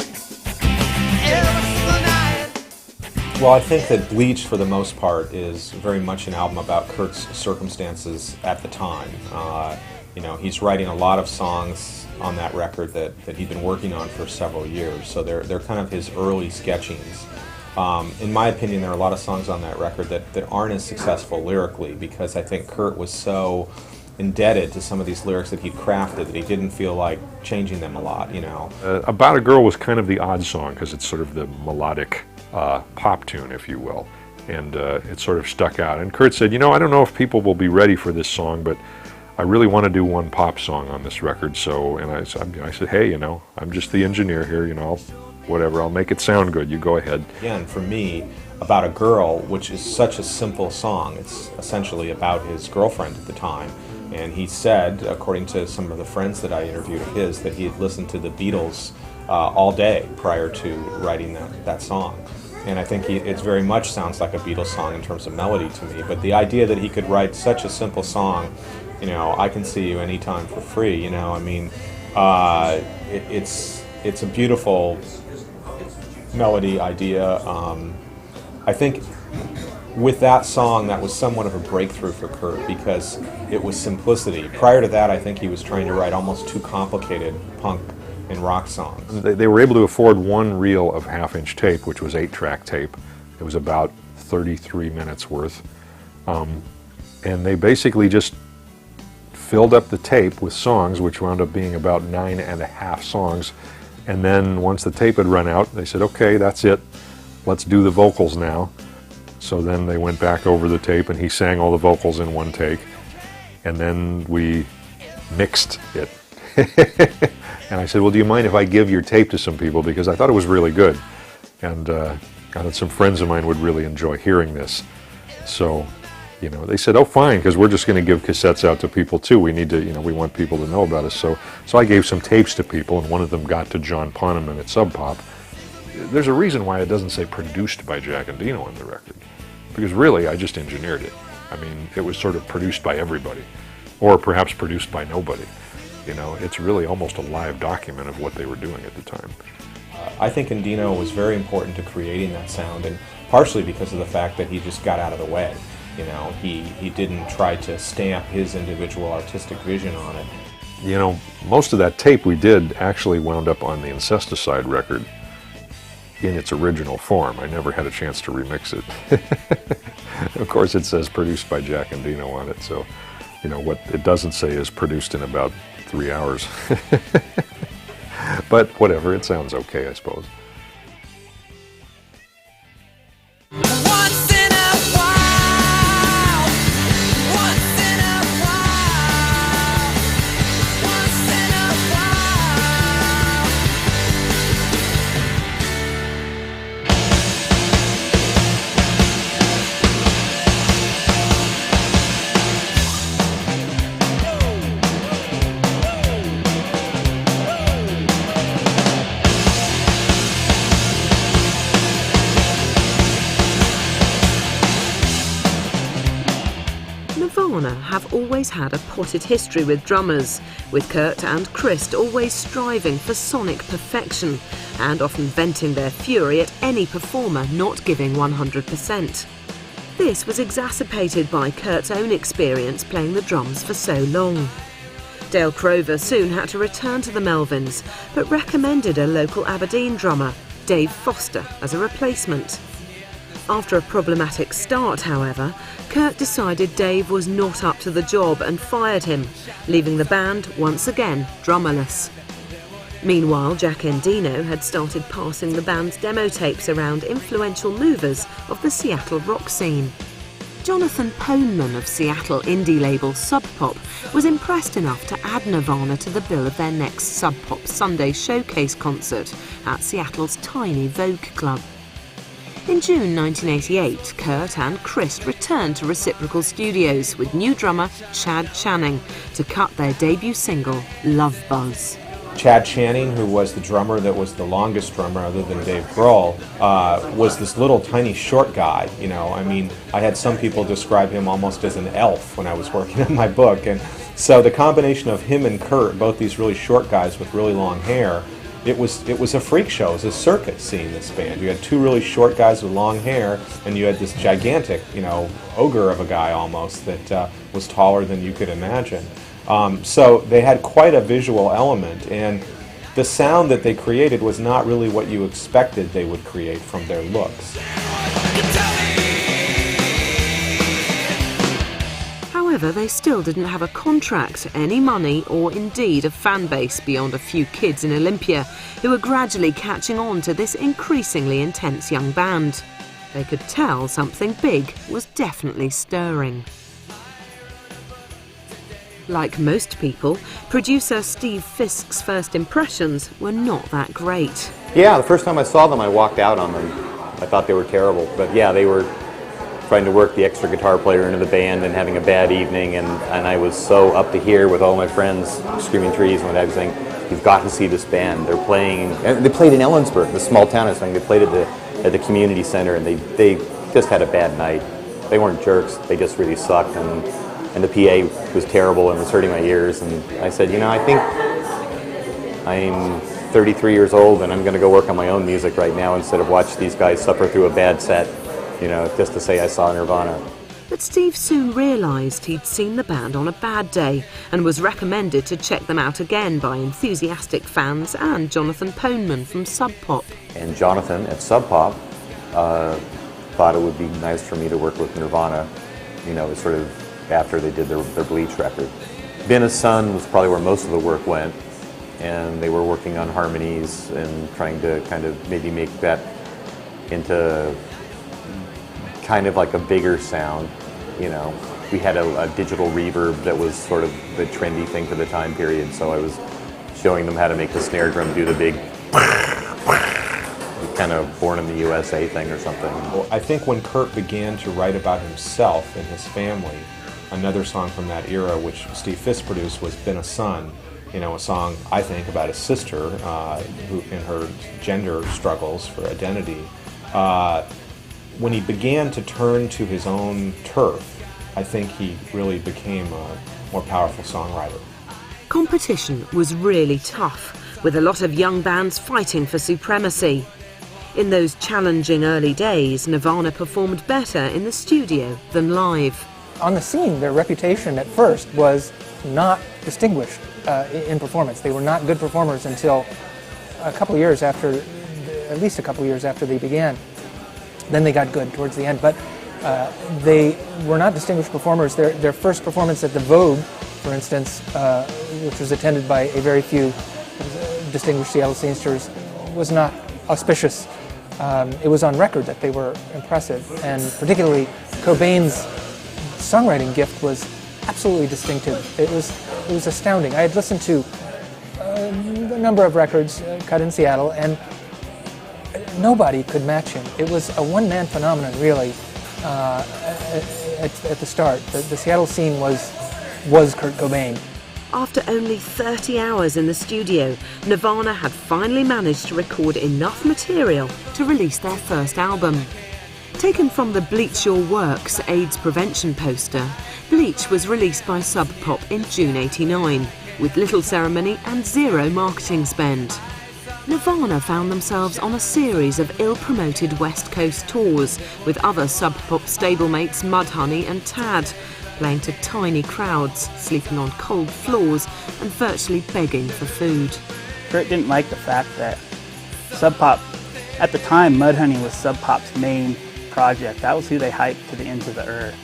Every single night. Well, I think that Bleach, for the most part, is very much an album about Kurt's circumstances at the time. You know, he's writing a lot of songs on that record that he'd been working on for several years, so they're kind of his early sketchings. In my opinion, there are a lot of songs on that record that aren't as successful lyrically, because I think Kurt was so indebted to some of these lyrics that he'd crafted that he didn't feel like changing them a lot, you know. About a Girl was kind of the odd song, because it's sort of the melodic pop tune, if you will, and it sort of stuck out. And Kurt said, you know, I don't know if people will be ready for this song, but I really want to do one pop song on this record. So, and I said, hey, you know, I'm just the engineer here, you know, whatever, I'll make it sound good, you go ahead. Again, for me, About a Girl, which is such a simple song, it's essentially about his girlfriend at the time. And he said, according to some of the friends that I interviewed of his, that he had listened to the Beatles all day prior to writing that song. And I think it very much sounds like a Beatles song in terms of melody to me. But the idea that he could write such a simple song, you know, I Can See You Anytime for Free, you know, I mean, it's a beautiful melody idea. I think with that song, that was somewhat of a breakthrough for Kurt, because it was simplicity. Prior to that, I think he was trying to write almost too complicated punk and rock songs. They were able to afford one reel of half-inch tape, which was 8-track tape. It was about 33 minutes worth. And they basically just filled up the tape with songs, which wound up being about 9.5 songs. And then once the tape had run out, they said, okay, that's it. Let's do the vocals now. So then they went back over the tape, and he sang all the vocals in one take. And then we mixed it. And I said, well, do you mind if I give your tape to some people? Because I thought it was really good. And I thought some friends of mine would really enjoy hearing this. So, you know, they said, oh, fine, because we're just going to give cassettes out to people too. We need to, you know, we want people to know about us. So I gave some tapes to people, and one of them got to John Poneman at Sub Pop. There's a reason why it doesn't say produced by Jack and Dino on the record, because really I just engineered it. I mean, it was sort of produced by everybody, or perhaps produced by nobody. You know, it's really almost a live document of what they were doing at the time. I think Dino was very important to creating that sound, and partially because of the fact that he just got out of the way. You know, he didn't try to stamp his individual artistic vision on it. You know, most of that tape we did actually wound up on the Incesticide record in its original form. I never had a chance to remix it. Of course, it says produced by Jack and Dino on it, so, you know, what it doesn't say is produced in about 3 hours. But whatever, it sounds okay, I suppose. Once in a while, once in a while, once in a while. Nirvana have always had a potted history with drummers, with Kurt and Chris always striving for sonic perfection and often venting their fury at any performer not giving 100%. This was exacerbated by Kurt's own experience playing the drums for so long. Dale Crover soon had to return to the Melvins, but recommended a local Aberdeen drummer, Dave Foster, as a replacement. After a problematic start, however, Kurt decided Dave was not up to the job and fired him, leaving the band once again drummerless. Meanwhile, Jack Endino had started passing the band's demo tapes around influential movers of the Seattle rock scene. Jonathan Poneman of Seattle indie label Sub Pop was impressed enough to add Nirvana to the bill of their next Sub Pop Sunday showcase concert at Seattle's tiny Vogue Club. In June 1988, Kurt and Chris returned to Reciprocal Studios with new drummer Chad Channing to cut their debut single, Love Buzz. Chad Channing, who was the drummer that was the longest drummer other than Dave Grohl, was this little tiny short guy. You know, I mean, I had some people describe him almost as an elf when I was working on my book. And so the combination of him and Kurt, both these really short guys with really long hair, it was a freak show. It was a circus seeing this band. You had two really short guys with long hair, and you had this gigantic, you know, ogre of a guy almost that was taller than you could imagine. So they had quite a visual element, and the sound that they created was not really what you expected they would create from their looks. However, they still didn't have a contract, any money, or indeed a fan base beyond a few kids in Olympia who were gradually catching on to this increasingly intense young band. They could tell something big was definitely stirring. Like most people, producer Steve Fisk's first impressions were not that great. Yeah, the first time I saw them, I walked out on them. I thought they were terrible. But yeah, they were trying to work the extra guitar player into the band and having a bad evening, and I was so up to here with all my friends screaming trees and what I was saying, you've got to see this band. They're playing, and they played in Ellensburg, the small town I was saying. They played at the community center, and they just had a bad night. They weren't jerks, they just really sucked, and the PA was terrible and was hurting my ears, and I said, you know, I think I'm 33 years old and I'm going to go work on my own music right now instead of watch these guys suffer through a bad set, you know, just to say I saw Nirvana. But Steve soon realised he'd seen the band on a bad day and was recommended to check them out again by enthusiastic fans and Jonathan Poneman from Sub Pop. And Jonathan at Sub Pop thought it would be nice for me to work with Nirvana, you know, sort of after they did their Bleach record. Been a Son was probably where most of the work went, and they were working on harmonies and trying to kind of maybe make that into kind of like a bigger sound, you know. We had a digital reverb that was sort of the trendy thing for the time period, so I was showing them how to make the snare drum do the big kind of Born in the USA thing or something. Well, I think when Kurt began to write about himself and his family, another song from that era, which Steve Fisk produced, was Been a Son, you know, a song, I think, about his sister who in her gender struggles for identity. When he began to turn to his own turf, I think he really became a more powerful songwriter. Competition was really tough, with a lot of young bands fighting for supremacy. In those challenging early days, Nirvana performed better in the studio than live. On the scene, their reputation at first was not distinguished in performance. They were not good performers until a couple of years after, at least a couple of years after they began. Then they got good towards the end, but they were not distinguished performers. Their first performance at the Vogue, for instance, which was attended by a very few distinguished Seattle scenesters, was not auspicious. It was on record that they were impressive, and particularly Cobain's songwriting gift was absolutely distinctive. It was astounding. I had listened to a number of records cut in Seattle, and nobody could match him. It was a one-man phenomenon, really, at the start. The Seattle scene was Kurt Cobain. After only 30 hours in the studio, Nirvana had finally managed to record enough material to release their first album. Taken from the Bleach Your Works AIDS prevention poster, Bleach was released by Sub Pop in June '89, with little ceremony and zero marketing spend. Nirvana found themselves on a series of ill-promoted West Coast tours, with other Sub Pop stablemates Mudhoney and Tad, playing to tiny crowds, sleeping on cold floors and virtually begging for food. Kurt didn't like the fact that Sub Pop, at the time, Mudhoney was Sub Pop's main project. That was who they hyped to the ends of the earth.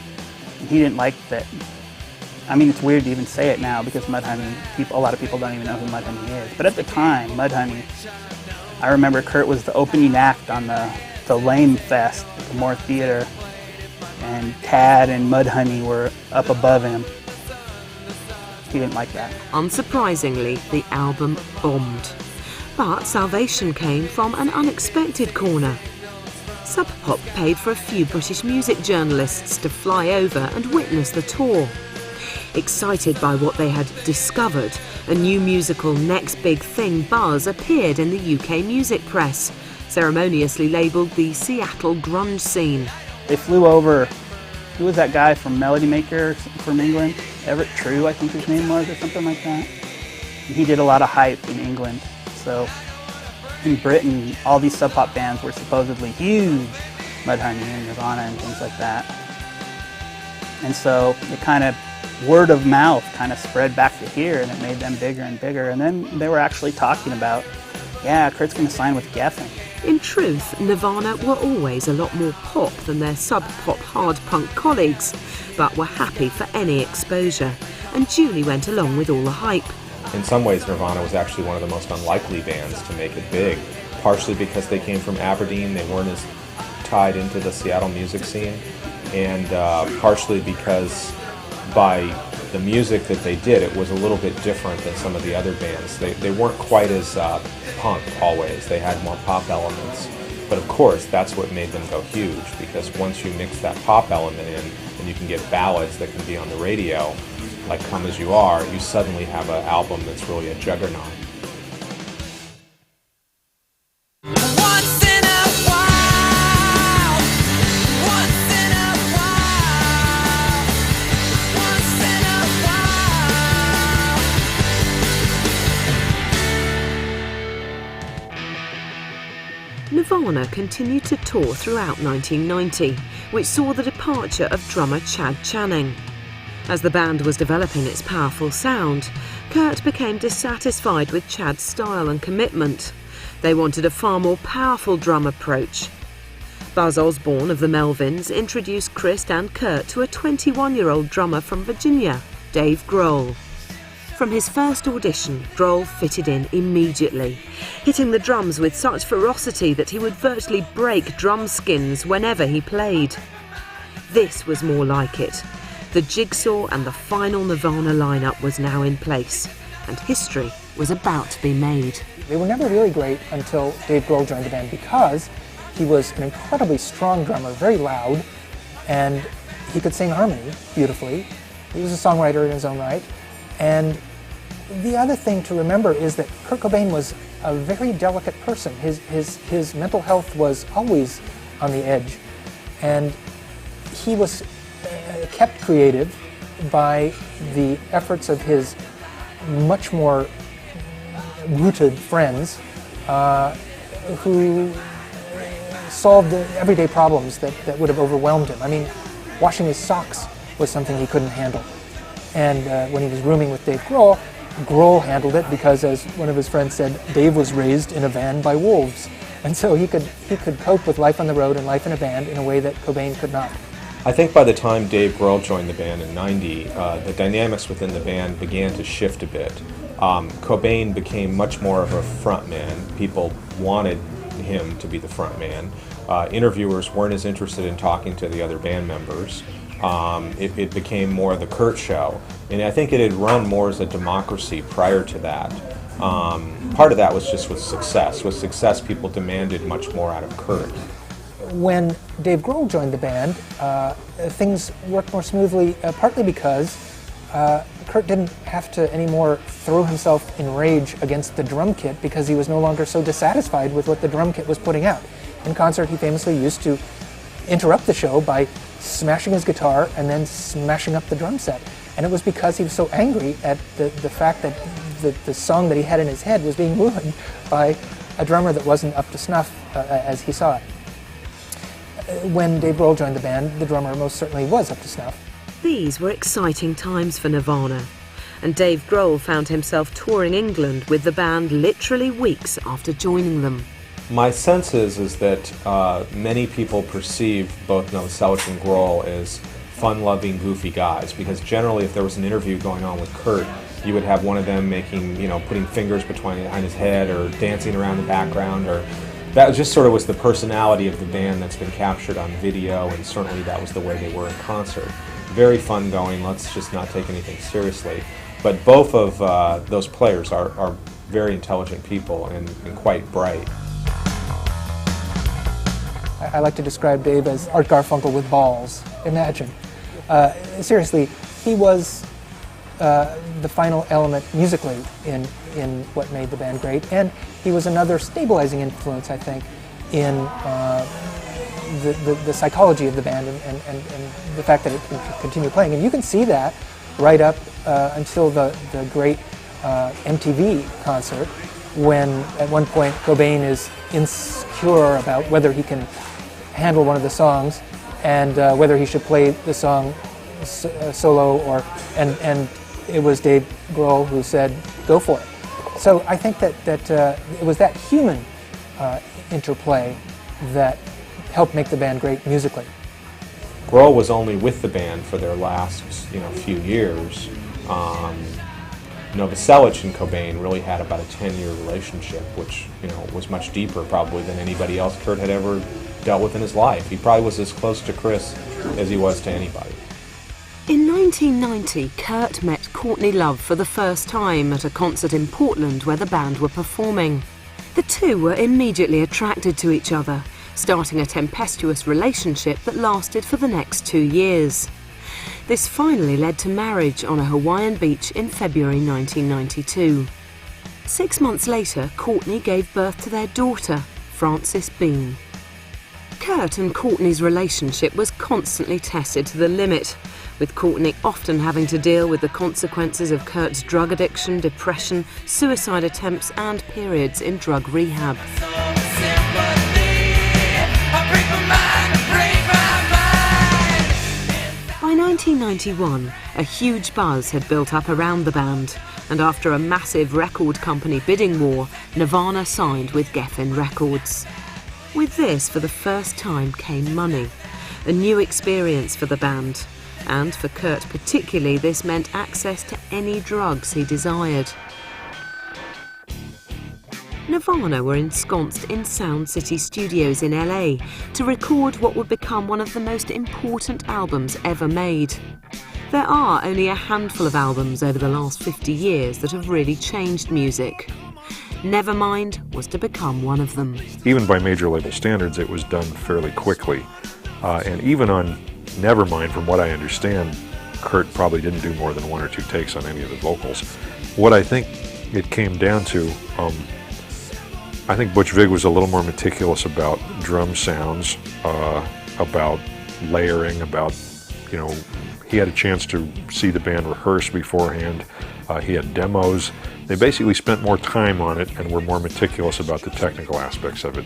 And he didn't like that. I mean, it's weird to even say it now because Mudhoney, a lot of people don't even know who Mudhoney is. But at the time, Mudhoney, I remember Kurt was the opening act on the Lame Fest at the Moore Theater, and Tad and Mudhoney were up above him. He didn't like that. Unsurprisingly, the album bombed. But salvation came from an unexpected corner. Sub Pop paid for a few British music journalists to fly over and witness the tour. Excited by what they had discovered, a new musical next big thing buzz appeared in the UK music press, ceremoniously labelled the Seattle grunge scene. They flew over, who was that guy from Melody Maker from England? Everett True, I think his name was, or something like that. He did a lot of hype in England. So in Britain, all these Sub Pop bands were supposedly huge, Mudhoney and Nirvana and things like that. And so it kind of, word of mouth kind of spread back to here, and it made them bigger and bigger. And then they were actually talking about, yeah, Kurt's going to sign with Geffen. In truth, Nirvana were always a lot more pop than their sub-pop hard punk colleagues, but were happy for any exposure, and Julie went along with all the hype. In some ways, Nirvana was actually one of the most unlikely bands to make it big, partially because they came from Aberdeen, they weren't as tied into the Seattle music scene, and partially because by the music that they did, it was a little bit different than some of the other bands. They weren't quite as punk always. They had more pop elements. But of course, that's what made them go huge, because once you mix that pop element in, and you can get ballads that can be on the radio, like Come As You Are, you suddenly have an album that's really a juggernaut. Nirvana continued to tour throughout 1990, which saw the departure of drummer Chad Channing. As the band was developing its powerful sound, Kurt became dissatisfied with Chad's style and commitment. They wanted a far more powerful drum approach. Buzz Osborne of the Melvins introduced Chris and Kurt to a 21-year-old drummer from Virginia, Dave Grohl. From his first audition, Grohl fitted in immediately, hitting the drums with such ferocity that he would virtually break drum skins whenever he played. This was more like it. The jigsaw and the final Nirvana lineup was now in place, and history was about to be made. They were never really great until Dave Grohl joined the band, because he was an incredibly strong drummer, very loud, and he could sing harmony beautifully. He was a songwriter in his own right. And the other thing to remember is that Kurt Cobain was a very delicate person. His mental health was always on the edge. And he was kept creative by the efforts of his much more rooted friends who solved the everyday problems that would have overwhelmed him. I mean, washing his socks was something he couldn't handle. And when he was rooming with Dave Grohl, Grohl handled it because, as one of his friends said, Dave was raised in a van by wolves. And so he could cope with life on the road and life in a band in a way that Cobain could not. I think by the time Dave Grohl joined the band in '90, the dynamics within the band began to shift a bit. Cobain became much more of a front man. People wanted him to be the front man. Interviewers weren't as interested in talking to the other band members. It became more the Kurt show, and I think it had run more as a democracy prior to that. Part of that was just with success. With success, people demanded much more out of Kurt. When Dave Grohl joined the band, things worked more smoothly, partly because Kurt didn't have to anymore throw himself in rage against the drum kit, because he was no longer so dissatisfied with what the drum kit was putting out. In concert, he famously used to interrupt the show by smashing his guitar and then smashing up the drum set. And it was because he was so angry at the fact that the song that he had in his head was being ruined by a drummer that wasn't up to snuff as he saw it. When Dave Grohl joined the band, the drummer most certainly was up to snuff. These were exciting times for Nirvana, and Dave Grohl found himself touring England with the band literally weeks after joining them. My sense is that many people perceive both Novoselic and Grohl as fun-loving, goofy guys, because generally if there was an interview going on with Kurt, you would have one of them putting fingers behind his head or dancing around the background, or that just sort of was the personality of the band that's been captured on video, and certainly that was the way they were in concert. Very fun going, let's just not take anything seriously. But both of those players are very intelligent people and quite bright. I like to describe Dave as Art Garfunkel with balls. Imagine. Seriously, he was the final element musically in what made the band great, and he was another stabilizing influence, I think, in the psychology of the band and the fact that it can continue playing. And you can see that right up until the great MTV concert, when at one point Cobain is insecure about whether he can handle one of the songs and whether he should play the song solo and it was Dave Grohl who said, "Go for it." So I think that it was that human interplay that helped make the band great musically. Grohl was only with the band for their last, few years. Novoselic and Cobain really had about a 10-year relationship, which, was much deeper probably than anybody else Kurt had ever dealt with in his life. He probably was as close to Chris as he was to anybody. In 1990, Kurt met Courtney Love for the first time at a concert in Portland where the band were performing. The two were immediately attracted to each other, starting a tempestuous relationship that lasted for the next 2 years. This finally led to marriage on a Hawaiian beach in February 1992. 6 months later, Courtney gave birth to their daughter, Frances Bean. Kurt and Courtney's relationship was constantly tested to the limit, with Courtney often having to deal with the consequences of Kurt's drug addiction, depression, suicide attempts and periods in drug rehab. By 1991, a huge buzz had built up around the band, and after a massive record company bidding war, Nirvana signed with Geffen Records. With this, for the first time, came money, a new experience for the band, and for Kurt particularly, this meant access to any drugs he desired. Nirvana were ensconced in Sound City Studios in LA to record what would become one of the most important albums ever made. There are only a handful of albums over the last 50 years that have really changed music. Nevermind was to become one of them. Even by major label standards, it was done fairly quickly. And even on Nevermind, from what I understand, Kurt probably didn't do more than 1 or 2 takes on any of the vocals. What I think it came down to, I think Butch Vig was a little more meticulous about drum sounds, about layering, about, he had a chance to see the band rehearse beforehand. He had demos. They basically spent more time on it and were more meticulous about the technical aspects of it.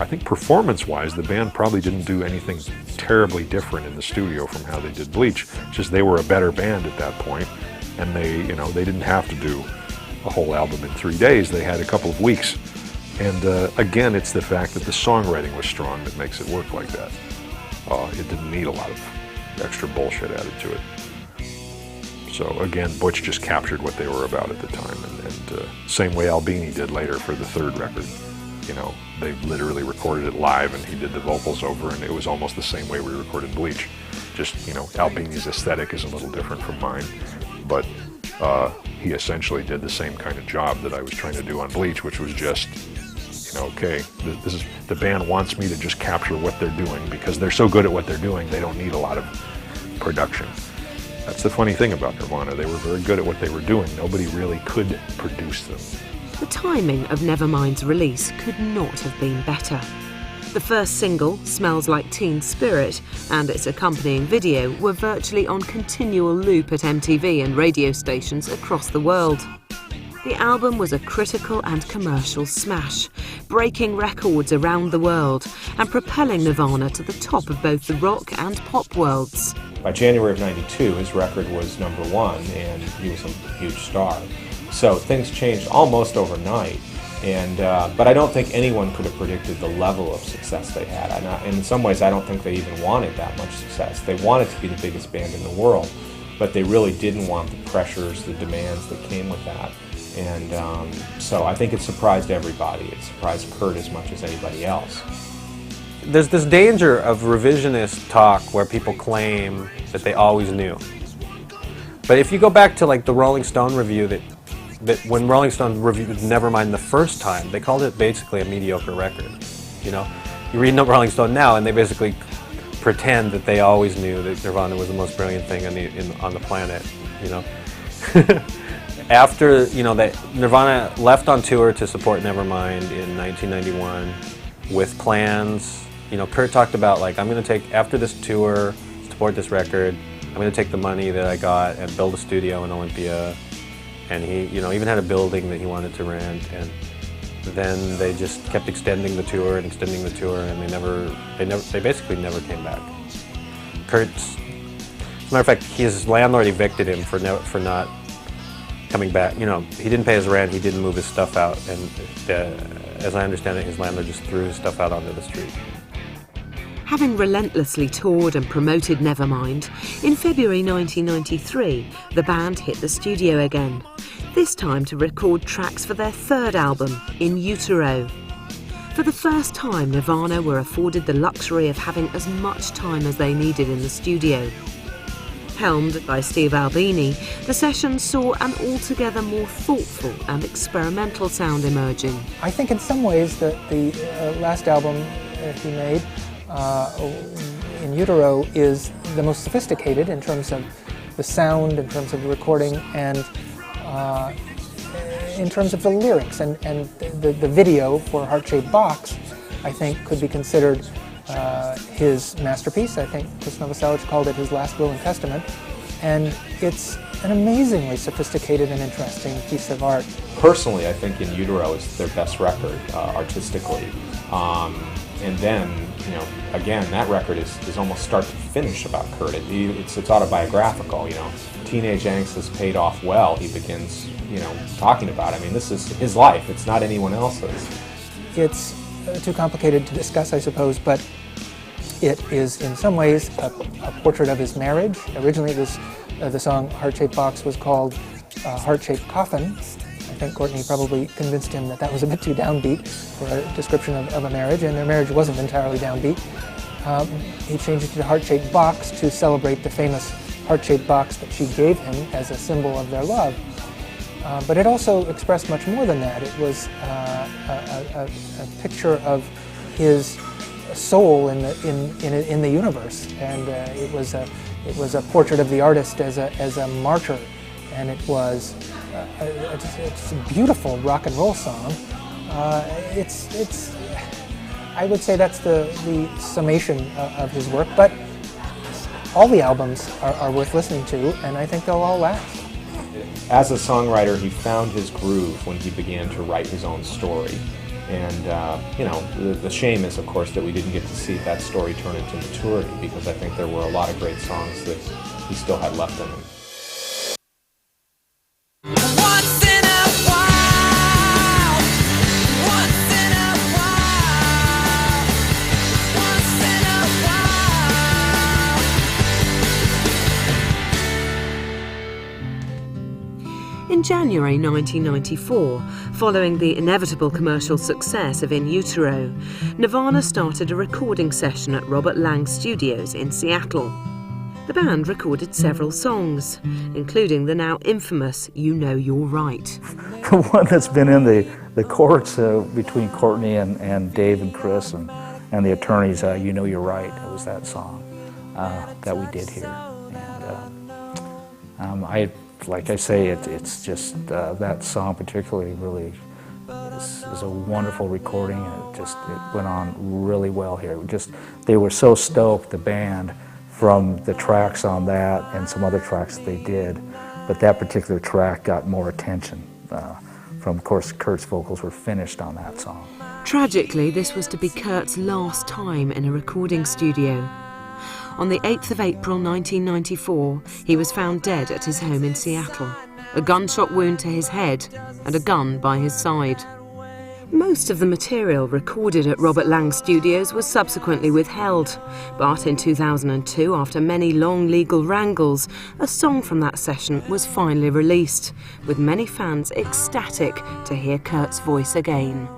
I think performance-wise, the band probably didn't do anything terribly different in the studio from how they did Bleach. It's just they were a better band at that point, and they didn't have to do a whole album in 3 days. They had a couple of weeks. And again, it's the fact that the songwriting was strong that makes it work like that. It didn't need a lot of extra bullshit added to it. So again, Butch just captured what they were about at the time, and same way Albini did later for the 3rd record. They literally recorded it live, and he did the vocals over, and it was almost the same way we recorded Bleach. Just, Albini's aesthetic is a little different from mine, but he essentially did the same kind of job that I was trying to do on Bleach, which was just, okay, this is, the band wants me to just capture what they're doing because they're so good at what they're doing, they don't need a lot of production. That's the funny thing about Nirvana. They were very good at what they were doing. Nobody really could produce them. The timing of Nevermind's release could not have been better. The first single, Smells Like Teen Spirit, and its accompanying video were virtually on continual loop at MTV and radio stations across the world. The album was a critical and commercial smash, breaking records around the world and propelling Nirvana to the top of both the rock and pop worlds. By January of '92, his record was #1, and he was a huge star. So things changed almost overnight, but I don't think anyone could have predicted the level of success they had. And in some ways, I don't think they even wanted that much success. They wanted to be the biggest band in the world, but they really didn't want the pressures, the demands that came with that. And so I think it surprised everybody. It surprised Kurt as much as anybody else. There's this danger of revisionist talk where people claim that they always knew. But if you go back to like the Rolling Stone review that when Rolling Stone reviewed Nevermind the first time, they called it basically a mediocre record, you read Rolling Stone now, and they basically pretend that they always knew that Nirvana was the most brilliant thing on the planet, you know. After, you know, that Nirvana left on tour to support Nevermind in 1991 with plans. You know, Kurt talked about, like, I'm going to take, after this tour, support this record, I'm going to take the money that I got and build a studio in Olympia. And he, you know, even had a building that he wanted to rent. And then they just kept extending the tour, and they basically never came back. Kurt's, as a matter of fact, his landlord evicted him for not coming back. You know, he didn't pay his rent, he didn't move his stuff out, and as I understand it, his landlord just threw his stuff out onto the street. Having relentlessly toured and promoted Nevermind, in February 1993, the band hit the studio again, this time to record tracks for their third album, In Utero. For the first time, Nirvana were afforded the luxury of having as much time as they needed in the studio. Helmed by Steve Albini, the sessions saw an altogether more thoughtful and experimental sound emerging. I think in some ways that the last album he made, In Utero, is the most sophisticated in terms of the sound, in terms of the recording, and in terms of the lyrics. And the video for Heart-Shaped Box, I think, could be considered his masterpiece. I think Chris Novoselic called it his last will and testament. And it's an amazingly sophisticated and interesting piece of art. Personally, I think In Utero is their best record artistically. And then, you know, again, that record is almost start to finish about Kurt. It's autobiographical, you know. Teenage angst has paid off well. He begins, you know, talking about it. I mean, this is his life. It's not anyone else's. It's too complicated to discuss, I suppose, but it is in some ways a portrait of his marriage. Originally, the song Heart-Shaped Box was called Heart-Shaped Coffin. I think Courtney probably convinced him that was a bit too downbeat for a description of a marriage, and their marriage wasn't entirely downbeat. He changed it to Heart-Shaped Box to celebrate the famous heart-shaped box that she gave him as a symbol of their love. But it also expressed much more than that. It was a picture of his soul in the universe, and it was a portrait of the artist as a martyr, and it was it's a beautiful rock and roll song. It's I would say that's the summation of his work, but all the albums are worth listening to, and I think they'll all last. As a songwriter, he found his groove when he began to write his own story. And, you know, the shame is, of course, that we didn't get to see that story turn into maturity, because I think there were a lot of great songs that he still had left in him. In January 1994, following the inevitable commercial success of In Utero, Nirvana started a recording session at Robert Lang's studios in Seattle. The band recorded several songs, including the now infamous You Know You're Right. The one that's been in the courts between Courtney and Dave and Chris and the attorneys, You Know You're Right, it was that song that we did here. And like I say, it's just that song particularly really is a wonderful recording, and it went on really well here. They were so stoked, the band, from the tracks on that and some other tracks that they did, but that particular track got more attention. Of course, Kurt's vocals were finished on that song. Tragically, this was to be Kurt's last time in a recording studio. On the 8th of April 1994, he was found dead at his home in Seattle, a gunshot wound to his head and a gun by his side. Most of the material recorded at Robert Lang Studios was subsequently withheld, but in 2002, after many long legal wrangles, a song from that session was finally released, with many fans ecstatic to hear Kurt's voice again.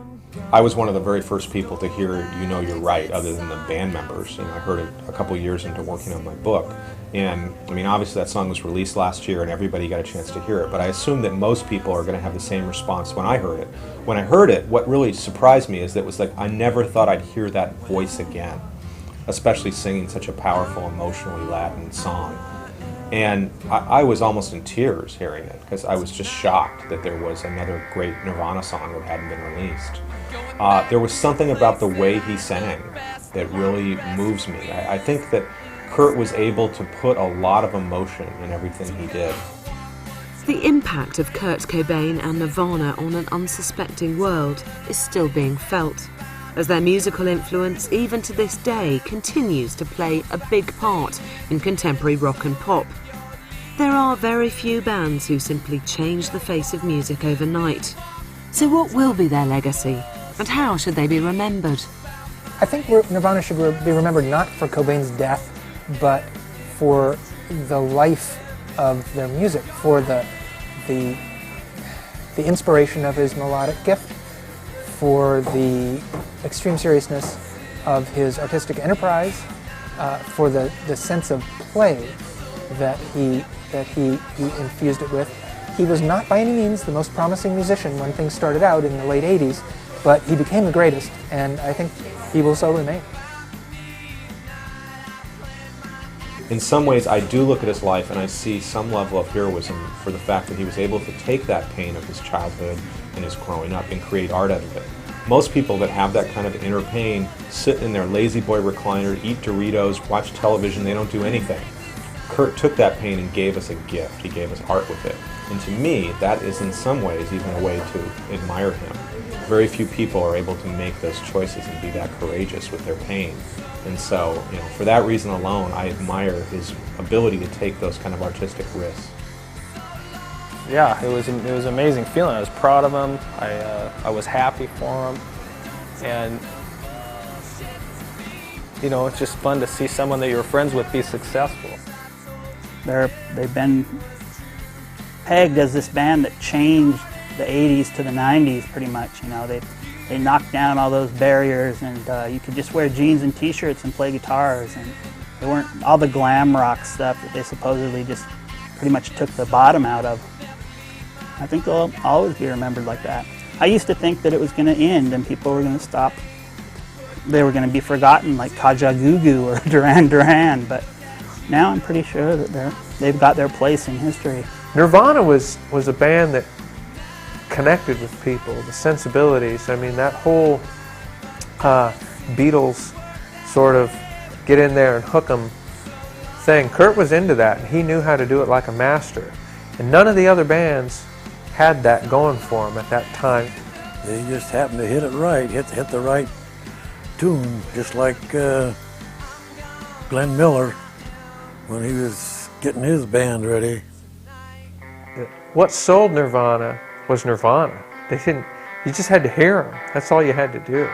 I was one of the very first people to hear You Know You're Right, other than the band members. You know, I heard it a couple years into working on my book, And I mean, obviously that song was released last year and everybody got a chance to hear it, but I assume that most people are going to have the same response when I heard it. When I heard it, what really surprised me is that it was like I never thought I'd hear that voice again, especially singing such a powerful, emotionally Latin song. And I was almost in tears hearing it because I was just shocked that there was another great Nirvana song that hadn't been released. There was something about the way he sang that really moves me. I think that Kurt was able to put a lot of emotion in everything he did. The impact of Kurt Cobain and Nirvana on an unsuspecting world is still being felt, as their musical influence, even to this day, continues to play a big part in contemporary rock and pop. There are very few bands who simply change the face of music overnight. So what will be their legacy, and how should they be remembered? I think Nirvana should be remembered not for Cobain's death, but for the life of their music, for the inspiration of his melodic gift, for the extreme seriousness of his artistic enterprise, for the sense of play that he infused it with. He was not by any means the most promising musician when things started out in the late 80s, but he became the greatest, and I think he will so remain. In some ways, I do look at his life and I see some level of heroism for the fact that he was able to take that pain of his childhood and his growing up and create art out of it. Most people that have that kind of inner pain sit in their lazy boy recliner, eat Doritos, watch television, they don't do anything. Kurt took that pain and gave us a gift. He gave us art with it. And to me, that is in some ways even a way to admire him. Very few people are able to make those choices and be that courageous with their pain. And so, for that reason alone, I admire his ability to take those kind of artistic risks. Yeah, it was an amazing feeling. I was proud of him. I was happy for him, and it's just fun to see someone that you were friends with be successful. They've been pegged as this band that changed the 80s to the 90s pretty much. They knocked down all those barriers, and you could just wear jeans and t-shirts and play guitars, and they weren't all the glam rock stuff that they supposedly just pretty much took the bottom out of. I think they'll always be remembered like that. I used to think that it was going to end and people were going to stop. They were going to be forgotten like Kajagoogoo or Duran Duran, but now I'm pretty sure that they've got their place in history. Nirvana was a band that connected with people, the sensibilities. I mean, that whole Beatles sort of get in there and hook 'em thing. Kurt was into that, and he knew how to do it like a master. And none of the other bands had that going for them at that time. They just happened to hit it right, hit the right tune, just like Glenn Miller when he was getting his band ready. What sold Nirvana was Nirvana. You just had to hear them. That's all you had to do.